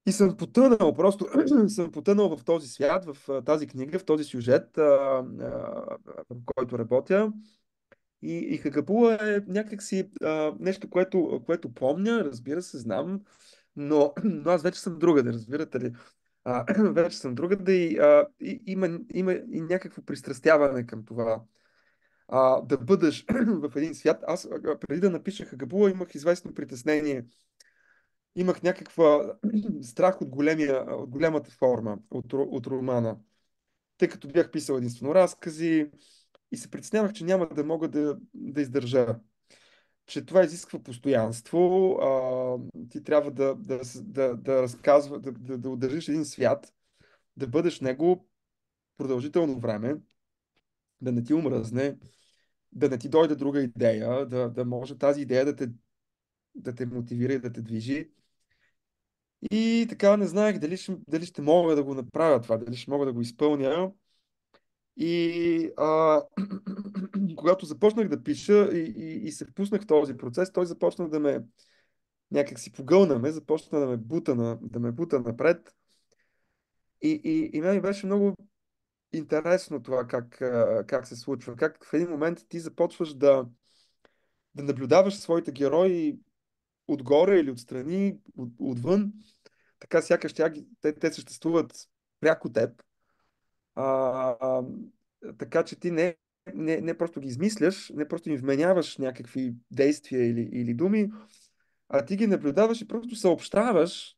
И съм потънал, просто съм потънал в този свят, в тази книга, в този сюжет, в който работя. И Хагабула е някакси нещо, което помня, разбира се, знам, но аз вече съм другаде, разбирате ли? Вече съм другаде и има и някакво пристрастяване към това. Да бъдеш в един свят. Аз преди да напиша Хагабула имах известно притеснение, имах някаква страх от голямата форма, от романа, тъй като бях писал единствено разкази и се притеснявах, че няма да мога да издържа, че това изисква постоянство, ти трябва да разказва, да удържиш един свят, да бъдеш в него продължително време, да не ти омръзне, да не ти дойде друга идея, да може тази идея да те мотивира и да те движи. И така не знаех дали ще мога да го направя това, дали ще мога да го изпълня. И когато започнах да пиша и се впуснах в този процес, той започна да ме някак си погълна започна да ме бута напред. И мен ми беше много интересно това как се случва. Как в един момент ти започваш да наблюдаваш своите герои отгоре или отстрани, отвън, така сякаш те съществуват пряко теб. А, а, Така че ти не просто ги измисляш, не просто им вменяваш някакви действия или думи, а ти ги наблюдаваш и просто съобщаваш,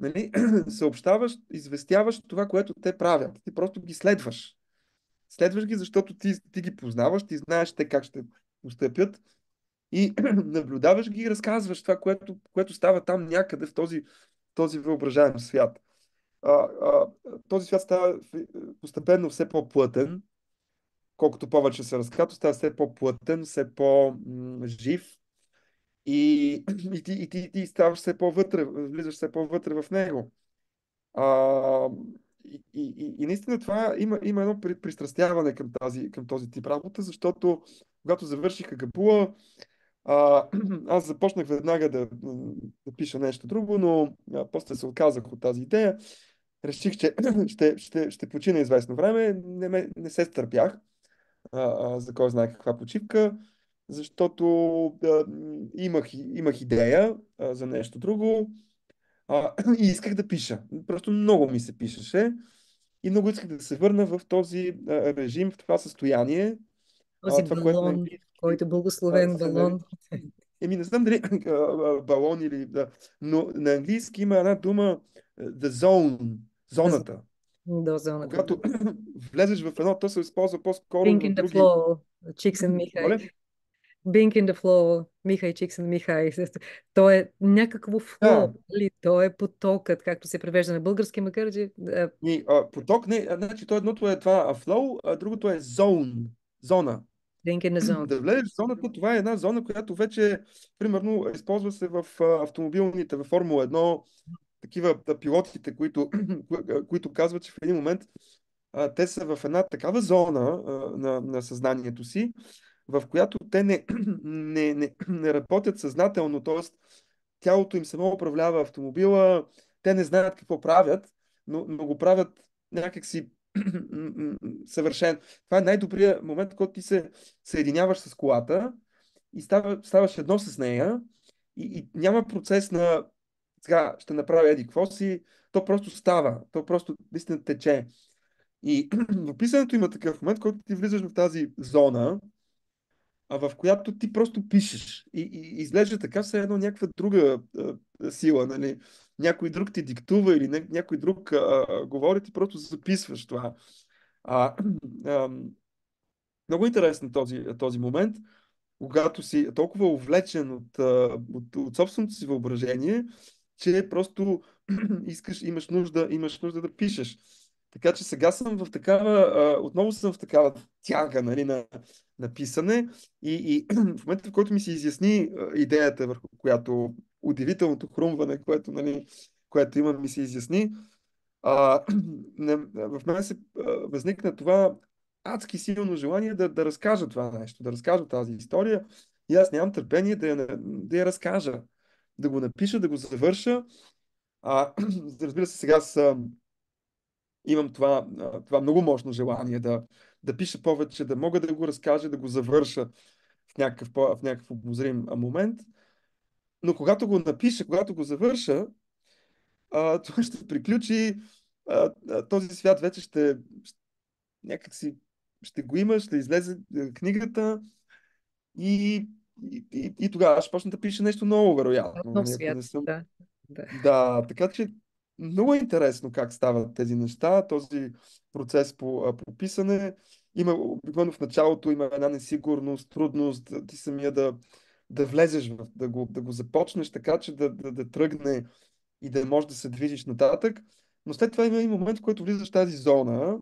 нали? Съобщаваш, известяваш това, което те правят. Ти просто ги следваш. Следваш ги, защото ти ги познаваш, ти знаеш те как ще постъпят и наблюдаваш ги и разказваш това, което става там някъде в този въображаем свят. Този свят става постепенно все по-плътен, колкото повече се разказва, става все по-плътен, все по-жив и, ти ставаш все по-вътре, влизаш все по-вътре в него. А, и наистина това има едно пристрастяване към този тип работа, защото когато завърших Агапула, аз започнах веднага да пиша нещо друго, но после се отказах от тази идея. Реших, че ще почина известно време. Не се стърпях за кой знае каква почивка. защото имах идея за нещо друго и исках да пиша. Просто много ми се пишеше и много исках да се върна в този режим, в това състояние, Този това, което на балон, английски който е благословен се нарича. балон. Еми, не знам дали балон или... Да, но на английски има една дума the zone, Да, зоната. до зоната, да. Когато влезеш в едно, то се използва по-скоро и Being в in the други... flow, Чиксен Михай. Моля? Being in the flow, Михай Чиксен Михай. То е някакво флоу, Да, нали? То е потокът, както се превежда на български, макар че и поток, не, значи то едното е това flow, а другото е zone, зона. being in the zone. Да влезеш в зоната, това е една зона, която вече, примерно, използва се в автомобилните, във Формула 1, такива пилотите, които казват, че в един момент те са в една такава зона на съзнанието си, в която те не работят съзнателно, т.е. тялото им само управлява автомобила, те не знаят какво правят, но го правят някакси съвършен. Това е най-добрият момент, когато ти се съединяваш с колата и ставаш едно с нея и няма процес на сега ще направя еди какво си, то просто става, то просто наистина тече. И в писането има такъв момент, който ти влизаш в тази зона, в която ти просто пишеш. И изглежда така, все едно някаква друга сила, нали? Някой друг ти диктува или някой друг говори, ти просто записваш това. А, а, много интересен този момент, когато си толкова увлечен от собственото си въображение, че просто имаш нужда да пишеш. Така че сега съм в такава, отново съм в такава тяга, нали, на писане и в момента, в който ми се изясни идеята, върху която удивителното хрумване, което имам, ми се изясни, а, в мен се възникна това адски силно желание да разкажа това нещо, да разкажа тази история и аз нямам търпение да я разкажа, да го напиша, да го завърша. Разбира се, сега имам това много мощно желание да пиша повече, да мога да го разкажа, да го завърша в някакъв обозрим момент. Но когато го напиша, когато го завърша, това ще приключи. Този свят вече някак си ще го има, ще излезе книгата и, и тогава ще почна да пише нещо ново, вероятно. Нов Нали, ако свят, не съм. да. Да. Да, така че много е интересно как стават тези неща, този процес по писане. Обикновено в началото има една несигурност, трудност, ти самия да влезеш да го започнеш така, че да тръгне и да можеш да се движиш нататък. Но след това има и момент, в който влизаш в тази зона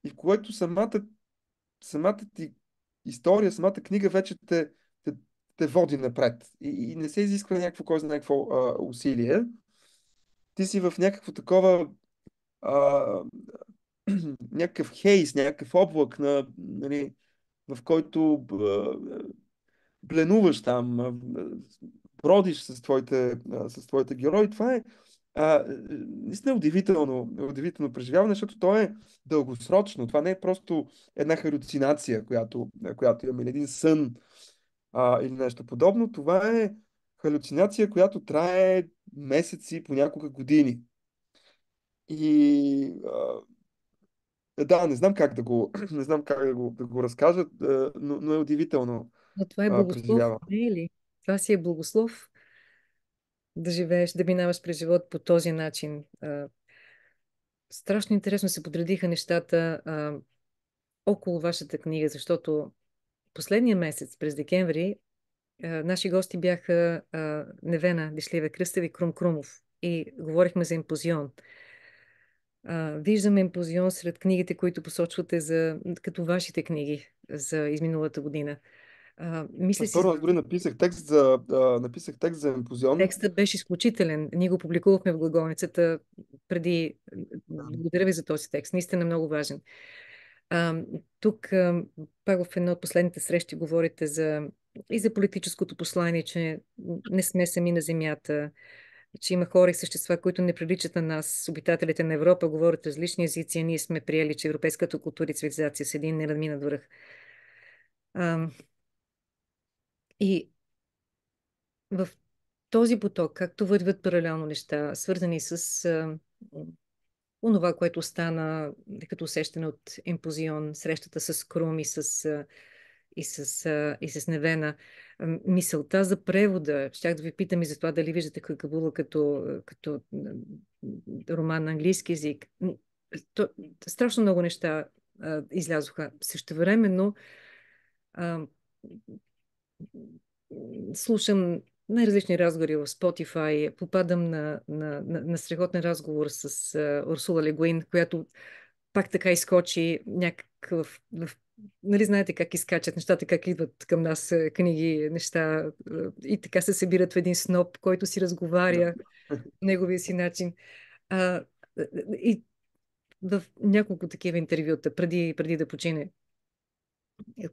и в което самата ти история, самата книга вече те води напред. И не се изисква някакво, кой знае какво усилие. Ти си в някакво такова а, някакъв хейс, някакъв облак, нали, в който бленуваш там, бродиш с твоите герои. Това е наистина удивително преживяване, защото то е дългосрочно. Това не е просто една халюцинация, която имаме, или един сън или нещо подобно. Това е халюцинация, която трае месеци, понякога години. И да, не знам как не знам как да го разкажа, но е удивително Но това е благослов, преживяване. не е ли? Това си е благослов да живееш, да минаваш през живот по този начин. Страшно интересно се подредиха нещата около вашата книга, защото последния месец, през декември, наши гости бяха Невена Дишлева Кръстева и Крум Крумов и говорихме за импозион. Виждаме импозион сред книгите, които посочвате като вашите книги за изминалата година. Мисля си, Първо, аз дори написах текст за емпозион. текстът беше изключителен. Ние го публикувахме в глаголницата преди. Благодаря ви за този текст. Наистина е много важен. А, тук, пак в една от последните срещи, говорите и за политическото послание, че не сме сами на Земята, че има хора и същества, които не приличат на нас, обитателите на Европа, говорят различни езици, а ние сме приели, че европейската култура и цивилизация са един неразминат връх. И в този поток, както вървят паралелно неща, свързани с онова, което стана като усещане от Емпозион, срещата с Крум и с Невена, мисълта за превода. Щях да ви питам и за това дали виждате Какабула като роман на английски язик. То, страшно много неща излязоха. Същевременно а, слушам най-различни разговори в Spotify, попадам на страхотен разговор с Урсула Легуин, която пак така изкочи нали знаете как изкачат нещата, как идват към нас книги, неща и така се събират в един сноп, който си Да. разговаря по неговия си начин. А, и в няколко такива интервюта, преди да почине,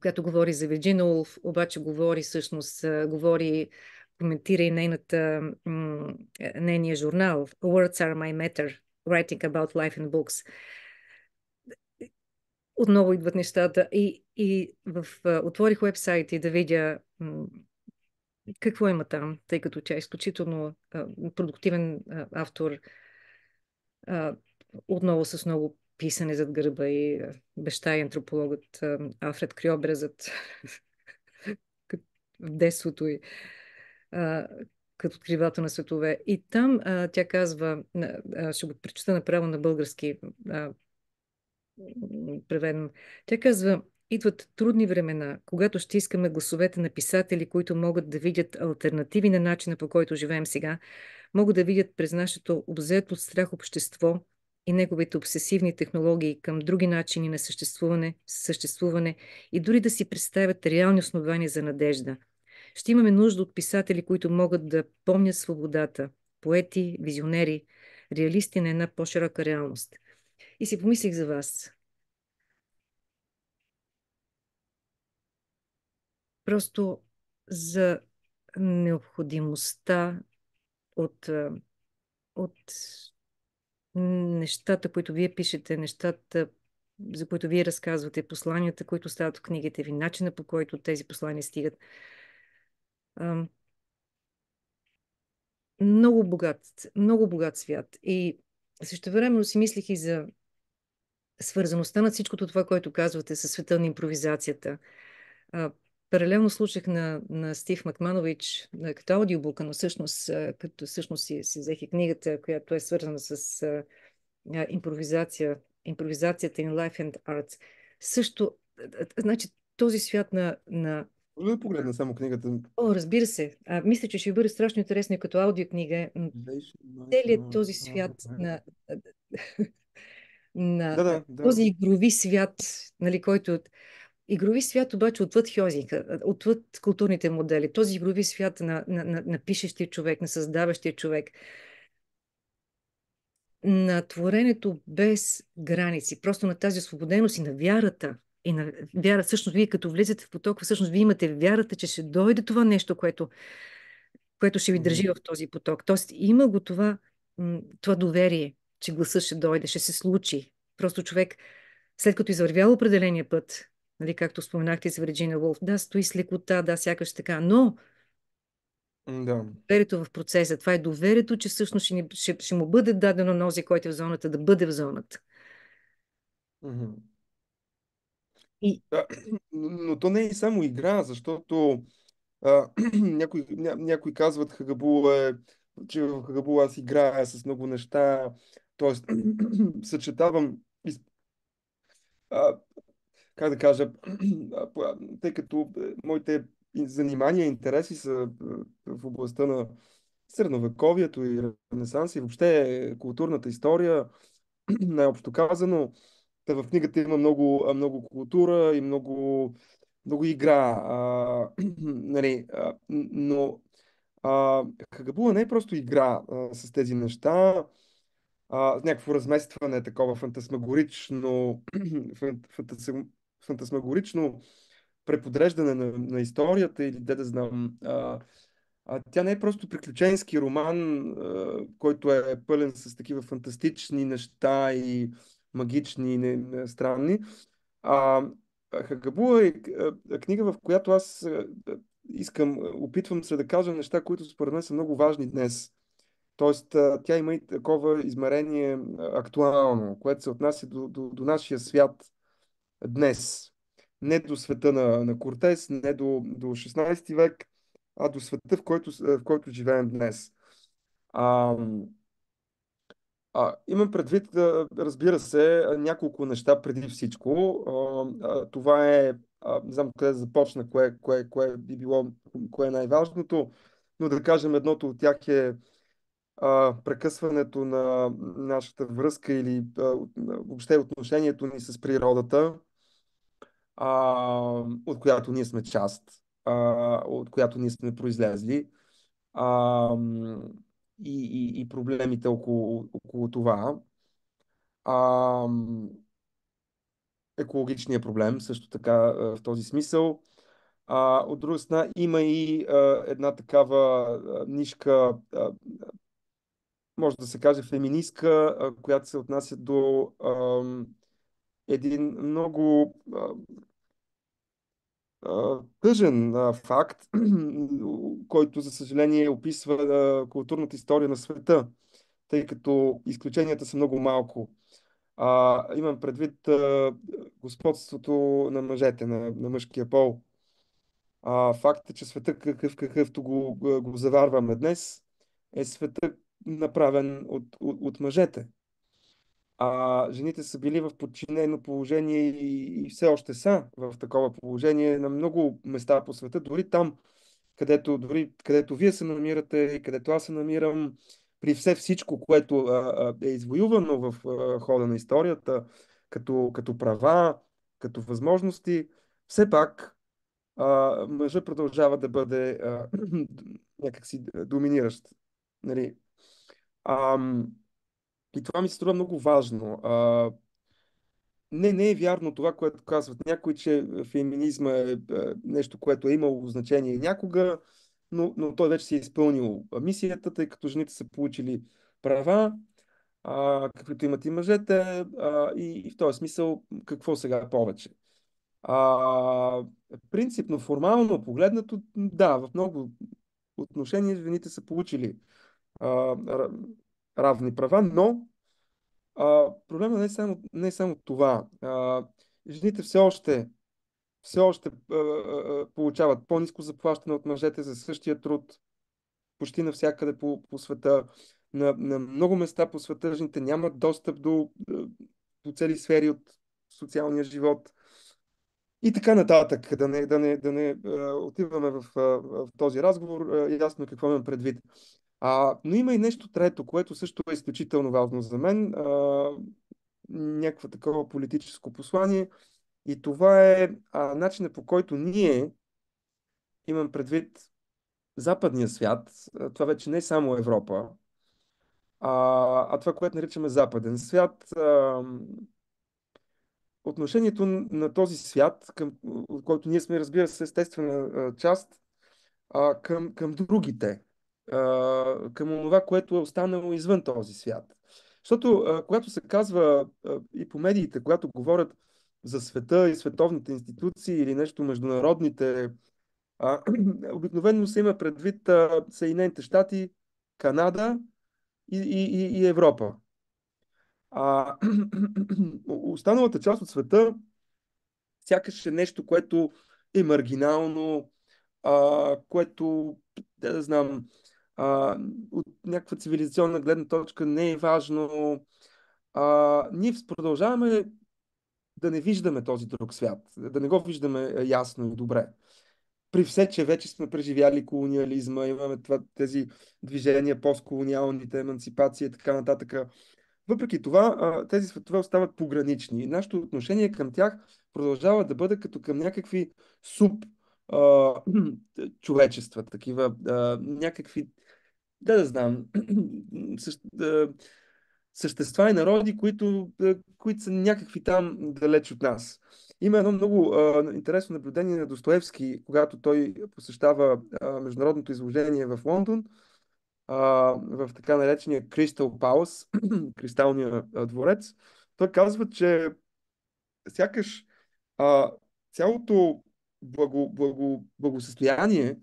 която говори за Вирджина Улф, обаче говори всъщност, коментира и нейния журнал Words are my matter, writing about life in books. Отново идват нещата и отворих уебсайт и да видя какво има там, тъй като тя е изключително продуктивен автор, а, отново с много писане зад гърба и баща и антропологът Алфред Крьобрезът в детството й като откривател на светове. И там тя казва, ще го прочета направо на български, преведено. Тя казва, идват трудни времена, когато ще искаме гласовете на писатели, които могат да видят алтернативи на начина, по който живеем сега, могат да видят през нашето обзето от страх общество и неговите обсесивни технологии към други начини на съществуване и дори да си представят реални основания за надежда. Ще имаме нужда от писатели, които могат да помнят свободата, поети, визионери, реалисти на една по-широка реалност. И си помислих за вас. Просто за необходимостта от нещата, които вие пишете, нещата, за които вие разказвате, посланията, които стават в книгите ви, начина по който тези послания стигат. Много богат свят. И същевременно си мислих и за свързаността на всичкото това, което казвате със света на импровизацията. Паралелно слушах на Стив Макманович като аудиобука, но всъщност, като всъщност си взех и книгата, която е свързана с импровизацията in Life and Arts. Също, значи, този свят Може да погледна само книгата. О, разбира се. Мисля, че ще бъде страшно интересно и като аудиокнига. Целият този свят на Да, да, да. този игрови свят, нали, който игрови свят обаче отвъд Хьозинга, отвъд културните модели, този игрови свят на пишещия човек, на създаващия човек, на творенето без граници, просто на тази освободеност и на вярата. И на вяра, всъщност, вие като влизате в поток, всъщност вие имате вярата, че ще дойде това нещо, което ще ви държи в този поток. Тоест, има го това доверие, че гласът ще дойде, ще се случи. Просто човек, след като извървял определения път, нали, както споменахте за Вирджиния Вулф, да, стои с лекота, да, сякаш така, но Да. доверието в процеса, това е доверието, че всъщност ще му бъде дадено на този, който е в зоната, да бъде в зоната. Мгм. И Да, но то не е само игра, защото някои казват че в Хагабула аз играя с много неща, т.е. съчетавам, а, как да кажа, тъй като моите занимания, интереси са в областта на средновековието и Ренесанс и въобще културната история, най-общо казано. В книгата има много култура и много игра. Нали, но Хагабула не е просто игра с тези неща, някакво разместване, такова фантасмагорично, фантасмагорично преподреждане на историята или да знам. Тя не е просто приключенски роман, който е пълен с такива фантастични неща и магични, странни. А, Хагабула е книга, в която аз опитвам се да кажа неща, които според мен са много важни днес. Тоест, тя има и такова измерение актуално, което се отнася до нашия свят днес. Не до света на Кортес, не до 16 век, а до света, в който живеем днес. А, имам предвид, разбира се, няколко неща преди всичко. Това е, не знам къде да започна, кое би било, кое е най-важното, но да кажем едното от тях е прекъсването на нашата връзка или въобще отношението ни с природата, от която ние сме част, от която ние сме произлезли, а, и проблемите около това. А, екологичния проблем също така в този смисъл. От друга страна има и една такава нишка, може да се каже феминистка, която се отнася до един много тъжен факт, който, за съжаление, описва културната история на света, тъй като изключенията са много малко. Имам предвид господството на мъжете, на мъжкия пол. Факт е, че света, какъвто го заварваме днес, е света направен от мъжете. Жените са били в подчинено положение и все още са в такова положение на много места по света, дори където вие се намирате и където аз се намирам, при всичко, което е извоювано в хода на историята, като права, като възможности, все пак мъжът продължава да бъде някакси доминиращ. Нали? Ам, и това ми се струва много важно. Не е вярно това, което казват някои, че феминизма е нещо, което е имало значение някога, но той вече си е изпълнил мисията, тъй като жените са получили права, каквито имат и мъжете, и в този смисъл какво сега повече. Принципно, формално погледнато, да, в много отношения жените са получили равни права, но проблема не е само това. Жените все още получават по-ниско заплащане от мъжете за същия труд, почти навсякъде по света. На много места по света жените нямат достъп до цели сфери от социалния живот. И така нататък, да не отиваме в този разговор, ясно какво имам предвид. Но има и нещо трето, което също е изключително важно за мен. Някакво такова политическо послание. И това е начинът, по който ние, имам предвид западния свят, това вече не е само Европа, това, което наричаме западен свят, отношението на този свят, от който ние сме, разбира се, естествена част, към другите, към това, което е останало извън този свят. Защото, когато се казва и по медиите, когато говорят за света и световните институции или нещо международните, обикновено се има предвид Съединените щати, Канада и Европа. А, останалата част от света сякаш е нещо, което е маргинално, което, да знам, от някаква цивилизационна гледна точка не е важно. Ние продължаваме да не виждаме този друг свят, да не го виждаме ясно и добре. При все, че вече сме преживяли колониализма, имаме тези движения, постколониалните, емансипация и така нататък. Въпреки това, тези светове остават погранични. И нашето отношение към тях продължава да бъде като към някакви суб а, човечества, такива някакви, да знам, същества и народи, които са някакви там далеч от нас. Има едно много интересно наблюдение на Достоевски, когато той посещава международното изложение в Лондон, в така наречения Crystal Palace, кристалния дворец. Той казва, че сякаш а, цялото благосъстояние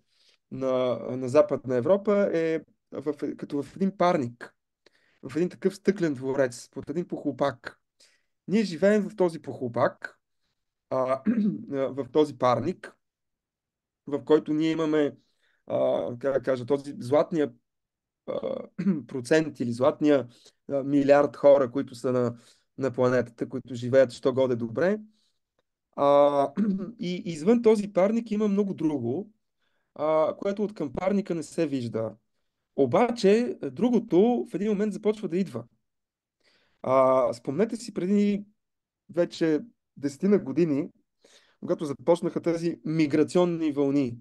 на Западна Европа е като в един парник, в един такъв стъклен дворец, под един похлупак. Ние живеем в този похлупак, в този парник, в който ние имаме, как да кажа, този златния а, процент или златния милиард хора, които са на планетата, които живеят що годе добре. И извън този парник има много друго, което от към парника не се вижда. Обаче, другото в един момент започва да идва. Спомнете си преди вече десетина години, когато започнаха тези миграционни вълни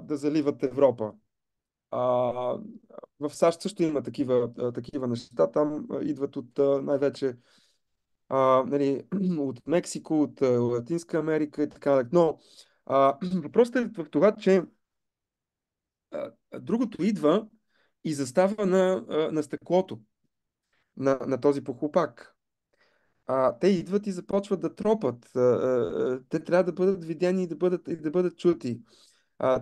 да заливат Европа. А, в САЩ също има такива неща. Там идват от най-вече нали, от Мексико, от Латинска Америка и така. Но въпросът е в това, че другото идва и застава на стъклото, на този похлупак. Те идват и започват да тропат. Те трябва да бъдат видени и да бъдат чути.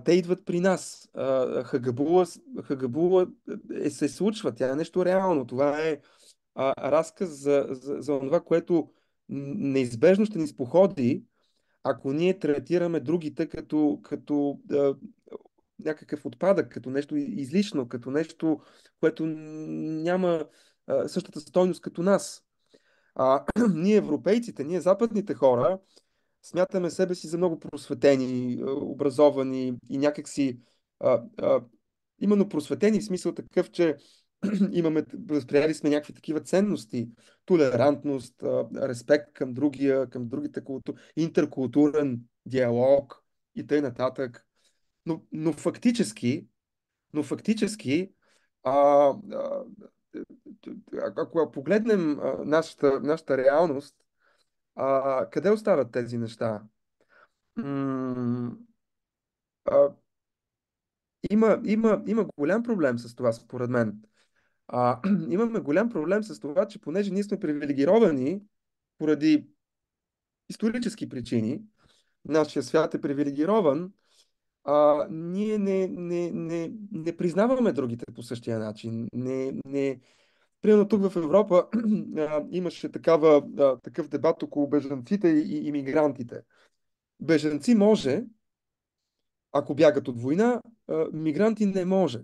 Те идват при нас. Хагабула се случва. Тя е нещо реално. Това е разказ за това, което неизбежно ще ни споходи, ако ние третираме другите като някакъв отпадък, като нещо излишно, като нещо, което няма същата стойност като нас. Ние, европейците, ние, западните хора, смятаме себе си за много просветени, образовани и някакси именно просветени в смисъл такъв, че възприели сме някакви такива ценности. Толерантност, респект към другия, към другите култури, интеркултурен диалог и т.н. нататък. Но фактически, а, а, ако погледнем нашата реалност, къде остават тези неща? М, а, има голям проблем с това, според мен. Имаме голям проблем с това, че понеже ние сме привилегировани поради исторически причини, нашия свят е привилегирован, ние не признаваме другите по същия начин. Примерно тук в Европа имаше такъв дебат около бежанците и иммигрантите. Бежанци може, ако бягат от война, мигранти не може.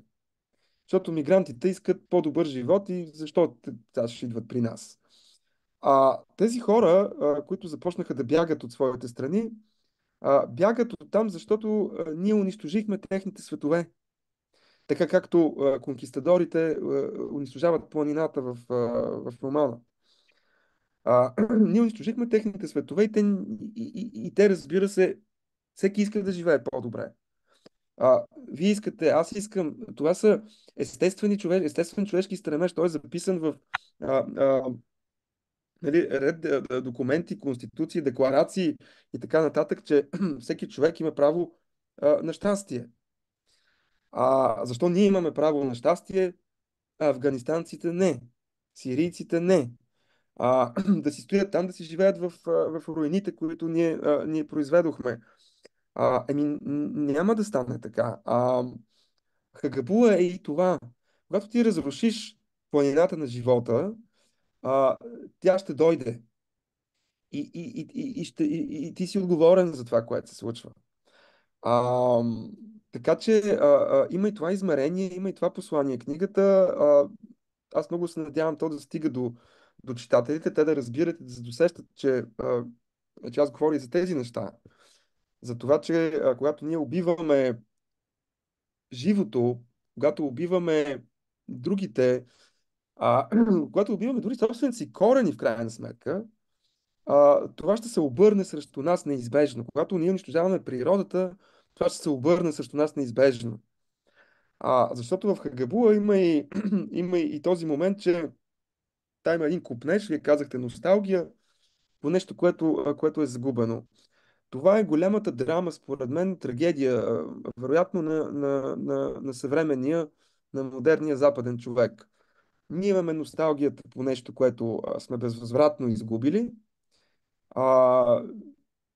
Защото мигрантите искат по-добър живот и защо те ще идват при нас. Тези хора, които започнаха да бягат от своите страни, бягат от там, защото ние унищожихме техните светове. Така както конкистадорите унищожават планината в романа. Ние унищожихме техните светове и те, разбира се, всеки иска да живее по-добре. Вие искате, аз искам. Това са естествен човешки стремеж. Той е записан в а, а, нали, ред документи, конституции, декларации и така нататък, че всеки човек има право на щастие. Защо ние имаме право на щастие, а афганистанците не, сирийците не? Да си стоят там, да си живеят в руините, които ние произведохме. Няма да стане така. Хагабула е и това. Когато ти разрушиш планината на живота, а, тя ще дойде. И ти си отговорен за това, което се случва. А, така че има и това измерение, има и това послание. Книгата, аз много се надявам то да стига до читателите, те да разбират и да се досещат, че аз говоря и за тези неща. За това, че когато ние убиваме живото, когато убиваме другите, когато убиваме дори собствените си корени в крайна сметка, това ще се обърне срещу нас неизбежно. Когато ние унищожаваме природата, това ще се обърне срещу нас неизбежно. Защото в Хагабула има и този момент, че там има един купнеж, вие казахте носталгия, по нещо, което е загубено. Това е голямата драма, според мен, трагедия, вероятно на съвременния, на модерния западен човек. Ние имаме носталгията по нещо, което сме безвъзвратно изгубили. А,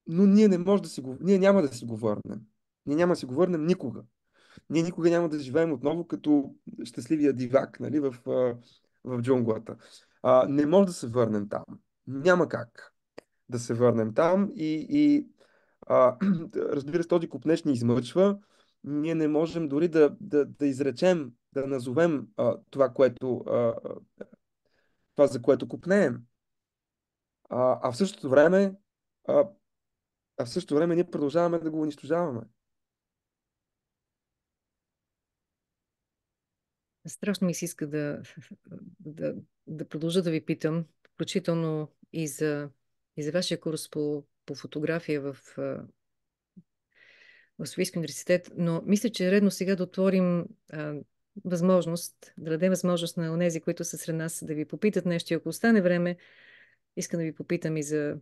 но ние не може да си го, ние няма да си го върнем. Ние няма да си го върнем никога. Ние никога няма да живеем отново като щастливия дивак, нали, в джунглата. Не може да се върнем там. Няма как да се върнем там разбира се, този купнеж ни измъчва. Ние не можем дори да изречем, да назовем това, за което купнеем. А в същото време, а, в същото време ние продължаваме да го унищожаваме. Страшно ми се иска да, да продължа да ви питам, включително и за вашия курс по фотография в Софийския университет, но мисля, че е редно сега да отворим възможност, да дадем възможност на онези, които са сред нас, да ви попитат нещо. И ако остане време, искам да ви попитам и за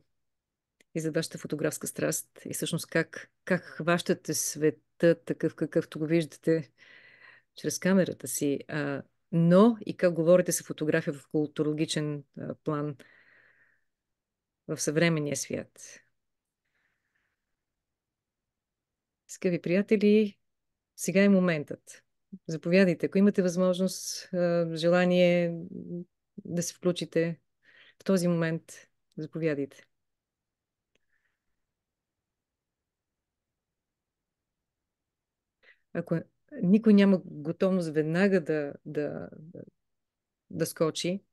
вашата фотографска страст и всъщност как хващате света такъв, какъвто го виждате чрез камерата си, но и как говорите за фотография в културологичен план в съвременния свят. Скъпи приятели, сега е моментът. Заповядайте, ако имате възможност, желание да се включите в този момент, заповядайте. Ако никой няма готовност веднага да скочи,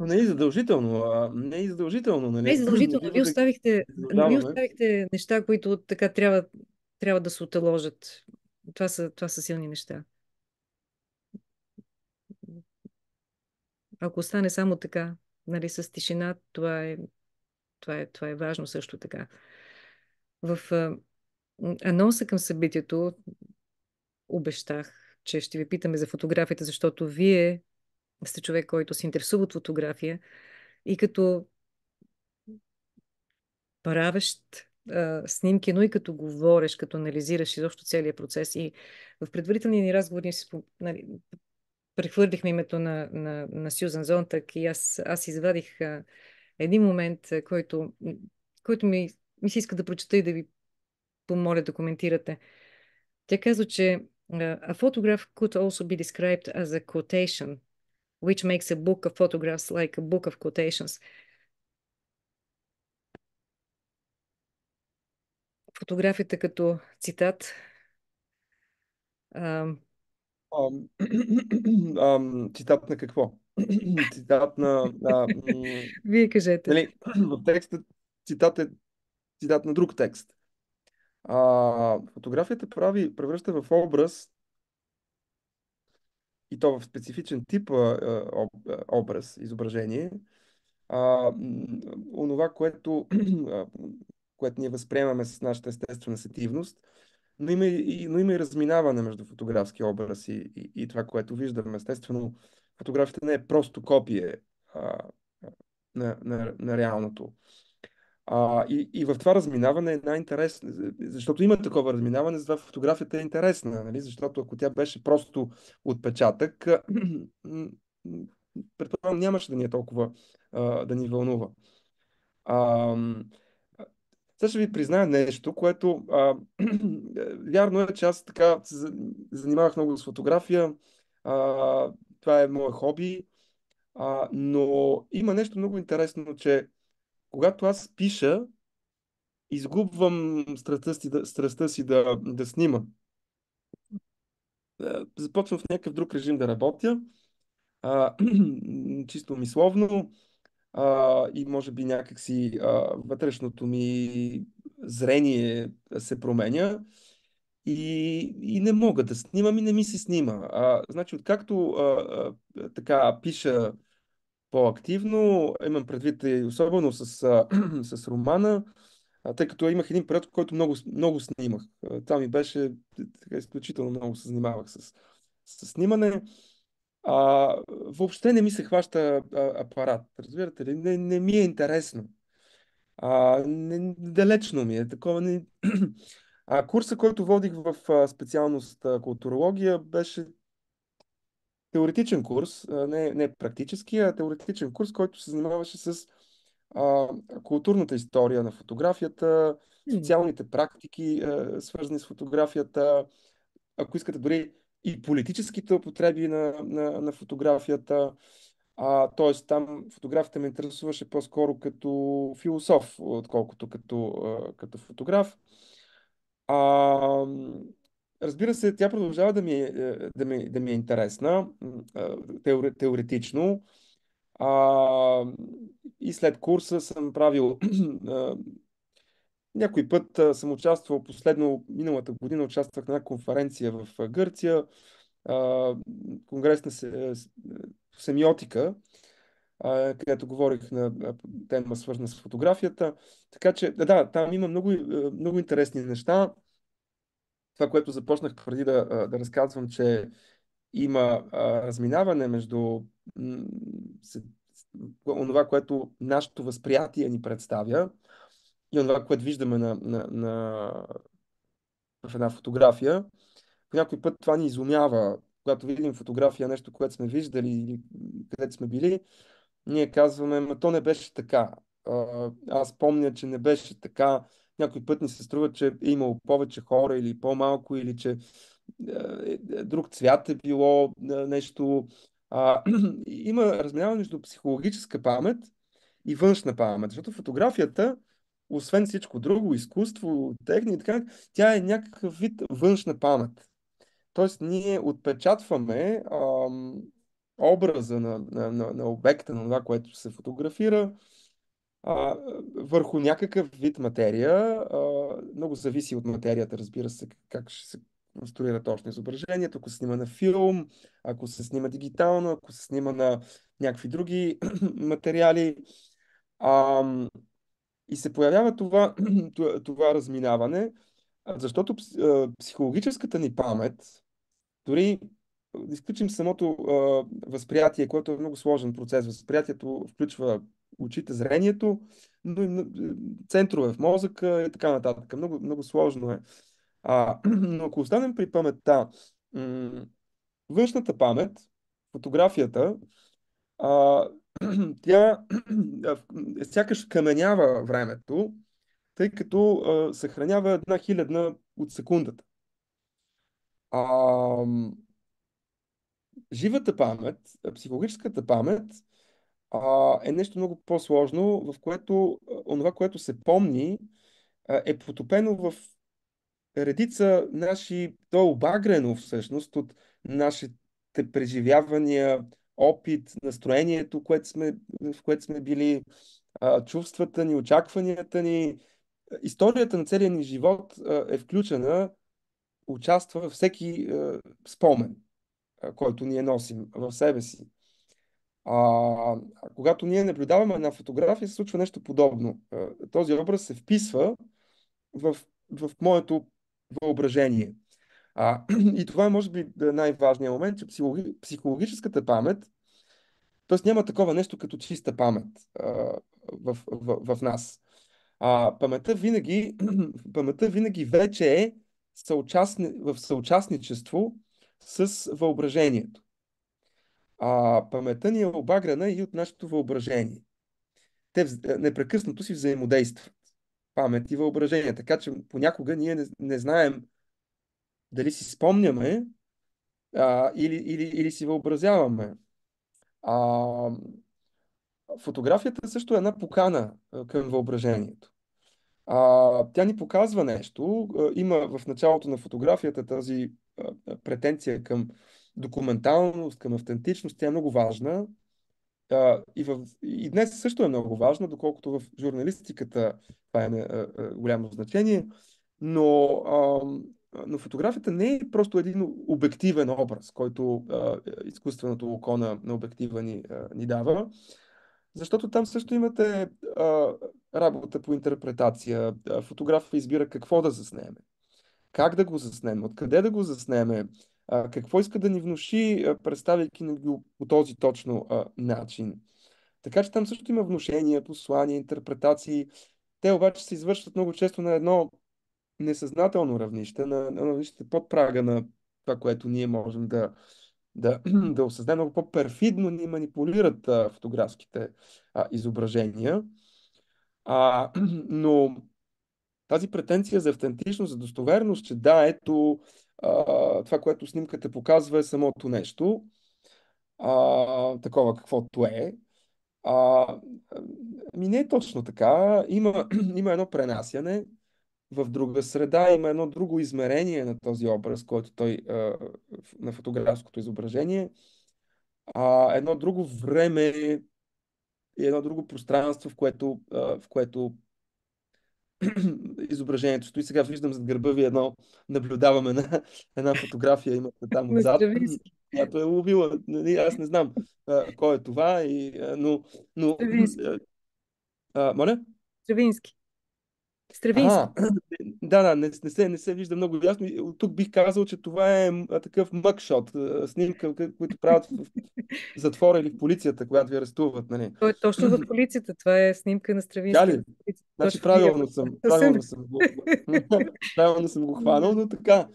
Но не е задължително. Не е задължително, не е нали? Не задължително. бива да Вие задължаваме. оставихте неща, които така трябва да се отложат. Това са силни неща. Ако остане само така, нали, с тишина, това е важно също така. В анонса към събитието обещах, че ще ви питаме за фотографията, защото вие сте човек, който се интересува от фотография и като правещ снимки, но и като говориш, като анализираш изобщо целият процес. И в предварителни ни разговори нали, прехвърлихме името на Сюзан Зонтак и аз извадих един момент, който ми се иска да прочета и да ви помоля да коментирате. Тя казва, че a photograph could also be described as a quotation, which makes a book of photographs like a book of quotations. Фотографията като цитат. А, Ам, Цитат на какво? Цитат на... Вие кажете. нали, в текста цитат на друг текст. Фотографията превръща в образ, и то в специфичен тип образ, изображение, онова, което ние възприемаме с нашата естествена сетивност, но има и разминаване между фотографски образ и това, което виждаме. Естествено, фотографията не е просто копие а, на реалното. И в това разминаване е най-интересно, защото има такова разминаване, затова фотографията е интересна, нали? Защото ако тя беше просто отпечатък, предполагам, нямаше да ни е толкова да ни вълнува. А, Сега ще ви призная нещо, което вярно е, че аз така се занимавах много с фотография. Това е мое хоби. Но има нещо много интересно, че когато аз пиша, изгубвам страстта си да снимам. Започвам в някакъв друг режим да работя, а, чисто мисловно, и може би някакси вътрешното ми зрение се променя и не мога да снимам и не ми се снима. Значи, откакто така пиша по-активно, имам предвид и особено с романа, тъй като имах един период, в който много, много снимах. Това ми беше така, изключително много се занимавах с снимане. Въобще не ми се хваща апарат. Разбирате ли? Не ми е интересно. Далечно ми е. Такова не... Курса, който водих в специалност културология, беше теоретичен курс, не практически, а теоретичен курс, който се занимаваше с а, културната история на фотографията, М. социалните практики, свързани с фотографията, ако искате дори и политическите употреби на фотографията. Т.е. там фотографията ме интересуваше по-скоро като философ, отколкото като фотограф. А, разбира се, тя продължава да ми е интересна теоретично. А, и след курса съм правил някой път съм участвал, последно миналата година участвах на една конференция в Гърция, а, конгрес на семиотика, където говорих на тема свързана с фотографията. Така че, да, там има много интересни неща. Това, което започнах преди да разказвам, че има разминаване между м, се- онова, което нашето възприятие ни представя и онова, което виждаме в една фотография. По някой път това ни изумява. Когато видим фотография, нещо, което сме виждали или където сме били, ние казваме, ма то не беше така. Аз помня, че не беше така. Някой път ни се струва, че е имало повече хора или по-малко, или че друг цвят е било нещо. А, има разминаване между психологическа памет и външна памет, защото фотографията, освен всичко друго, изкуство, техника, и така, тя е някакъв вид външна памет. Тоест, ние отпечатваме образа на обекта, на това, което се фотографира, върху някакъв вид материя. Много зависи от материята, разбира се, как ще се конструира точно изображението. Ако се снима на филм, ако се снима дигитално, ако се снима на някакви други материали. Ам, и се появява това разминаване, защото психологическата ни памет, дори да изключим самото възприятие, което е много сложен процес. Възприятието включва очите, зрението, но и центрове в мозъка и така нататък. Много сложно е. Но ако останем при паметта, м- външната памет, фотографията, а, тя сякаш каменява времето, тъй като съхранява една хилядна от секундата. А, живата памет, психологическата памет, е нещо много по-сложно, в което онова, което се помни, е потопено в редица наши, то е обагрено всъщност от нашите преживявания, опит, настроението, в което сме били, чувствата ни, очакванията ни. Историята на целия ни живот е включена, участва във всеки спомен, който ние носим в себе си. Когато ние наблюдаваме една фотография, се случва нещо подобно. Този образ се вписва в, в моето въображение. И това е, може би, най-важният момент, че психологическата памет, т.е. няма такова нещо като чиста памет в нас. Паметта винаги вече е в съучастничество с въображението. Паметта ни е обаграна и от нашето въображение. Те непрекъснато си взаимодействат. Памет и въображение. Така че понякога ние не знаем дали си спомняме или си въобразяваме. А, фотографията също е една покана към въображението. Тя ни показва нещо. Има в началото на фотографията тази претенция към документалност, към автентичност. Тя е много важна. И днес също е много важна, доколкото в журналистиката това е голямо значение, но, но фотографията не е просто един обективен образ, който изкуственото око на обектива ни дава, защото там също имате работа по интерпретация. Фотографът избира какво да заснеме, как да го заснеме, откъде да го заснеме, какво иска да ни внуши, представяйки ни го по този точно начин. Така че там също има внушения, послания, интерпретации. Те обаче се извършват много често на едно несъзнателно равнище, на равнище под прага на това, което ние можем да осъзнаем. Много по-перфидно ни манипулират фотографските изображения. Но тази претенция за автентичност, за достоверност, че да, ето, това, което снимката показва е самото нещо, такова каквото е. А, Ми не е точно така. Има едно пренасяне в друга среда, има едно друго измерение на този образ, който той на фотографското изображение, едно друго време и едно друго пространство, в което изображението стои. Сега виждам зад гърба ви наблюдаваме на една фотография, имате там На отзад, Стравински. която е ловила. Нали, аз не знам кой е това, но Стравински. моля? Стравински. Стравински. Ага, да, не се вижда много ясно. И от тук бих казал, че това е такъв мъгшот, снимка, които правят в затвора или в полицията, когато ви арестуват. Нали. Той е точно в полицията. Това е снимка на Тя Стравински в ли? полицията. Значи Точно вие. правилно съм, Съвсем. правилно съм го, правилно съм го хванал, но така.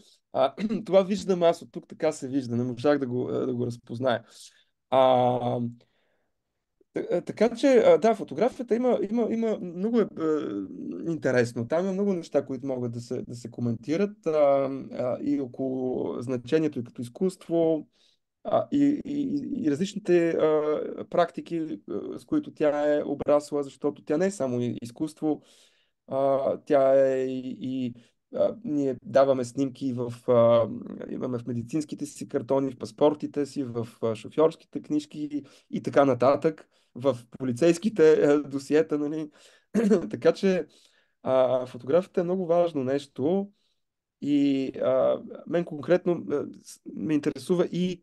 Това виждам аз от тук, така се вижда. Не можах да го разпозная. А, Така че, да, фотографията има много интересно. Там има много неща, които могат да се коментират и около значението и като изкуство, и различните практики, с които тя е обрасла, защото тя не е само изкуство, тя е ние даваме снимки имаме в медицинските си картони, в паспортите си, в шофьорските книжки и така нататък, в полицейските досиета, нали? Така че фотографията е много важно нещо и мен конкретно ме интересува и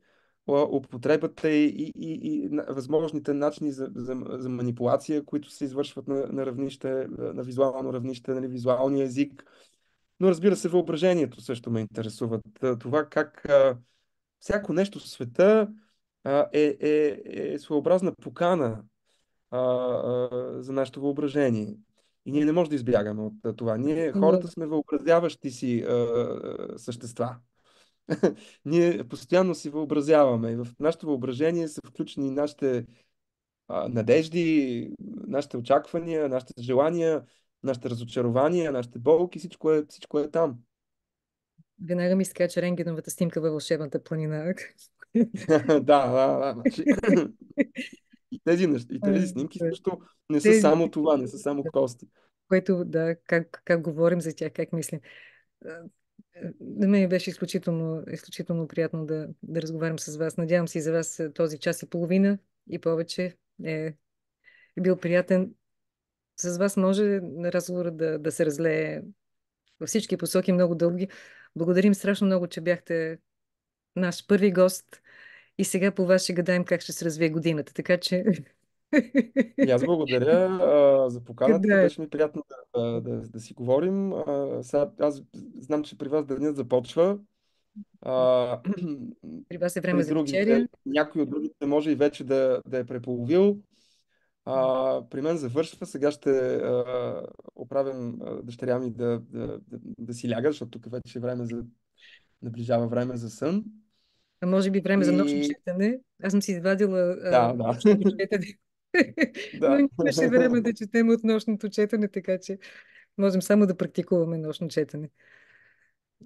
употребата и възможните начини за манипулация, които се извършват на равнище, на визуално равнище, нали, визуалния език. Но разбира се, въображението също ме интересува. Това как всяко нещо в света е своеобразна покана за нашето въображение. И ние не можем да избягаме от това. Ние, хората, сме въобразяващи си същества. Ние постоянно си въобразяваме. И в нашето въображение са включени нашите надежди, нашите очаквания, нашите желания, нашите разочарования, нашите болки. Всичко е там. Веднага ми скача рентгеновата снимка във вълшебната планина. Да, да, да. Значи, и тези снимки също не са Тези, само това, не са само кости. което, да, как говорим за тях, как мислим. На мен беше изключително приятно да разговарям с вас. Надявам се и за вас този час и половина и повече е бил приятен. С вас може разговорът да се разлее във всички посоки много дълги. Благодарим страшно много, че бяхте наш първи гост и сега по вас ще гадаем как ще се развие годината. Така че И аз благодаря за поканата. да, Беше ми приятно да си говорим. Сега, аз знам, че при вас денят започва. А, при вас е време При за другите, вечеря. някой от другите може и вече да е преполовил. При мен завършва. Сега ще оправям дъщеря ми да си ляга, защото тук вече наближава време за сън. А може би време за нощно И четене. Аз съм си извадила да, да. нощното четене. Но Да. нямаше време да четем от нощното четене, така че можем само да практикуваме нощно четене.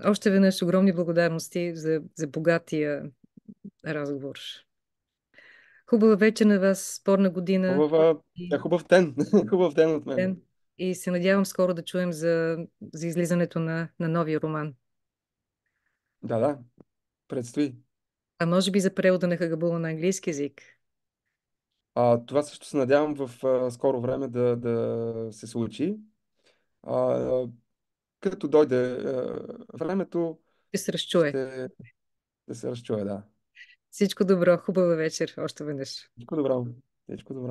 Още веднъж огромни благодарности за богатия разговор. Хубава вечер на вас, спорна година и Хубав ден. Хубав ден от мен. ден. И се надявам скоро да чуем за излизането на новия роман. Да, да. Предстои. А може би за превода на Хагабула на английски язик. Това също се надявам в скоро време да се случи. А, Като дойде времето, Ще се разчуе. ще да се разчуе, да. Всичко добро, хубава вечер, още веднъж. Всичко добро. Всичко добро.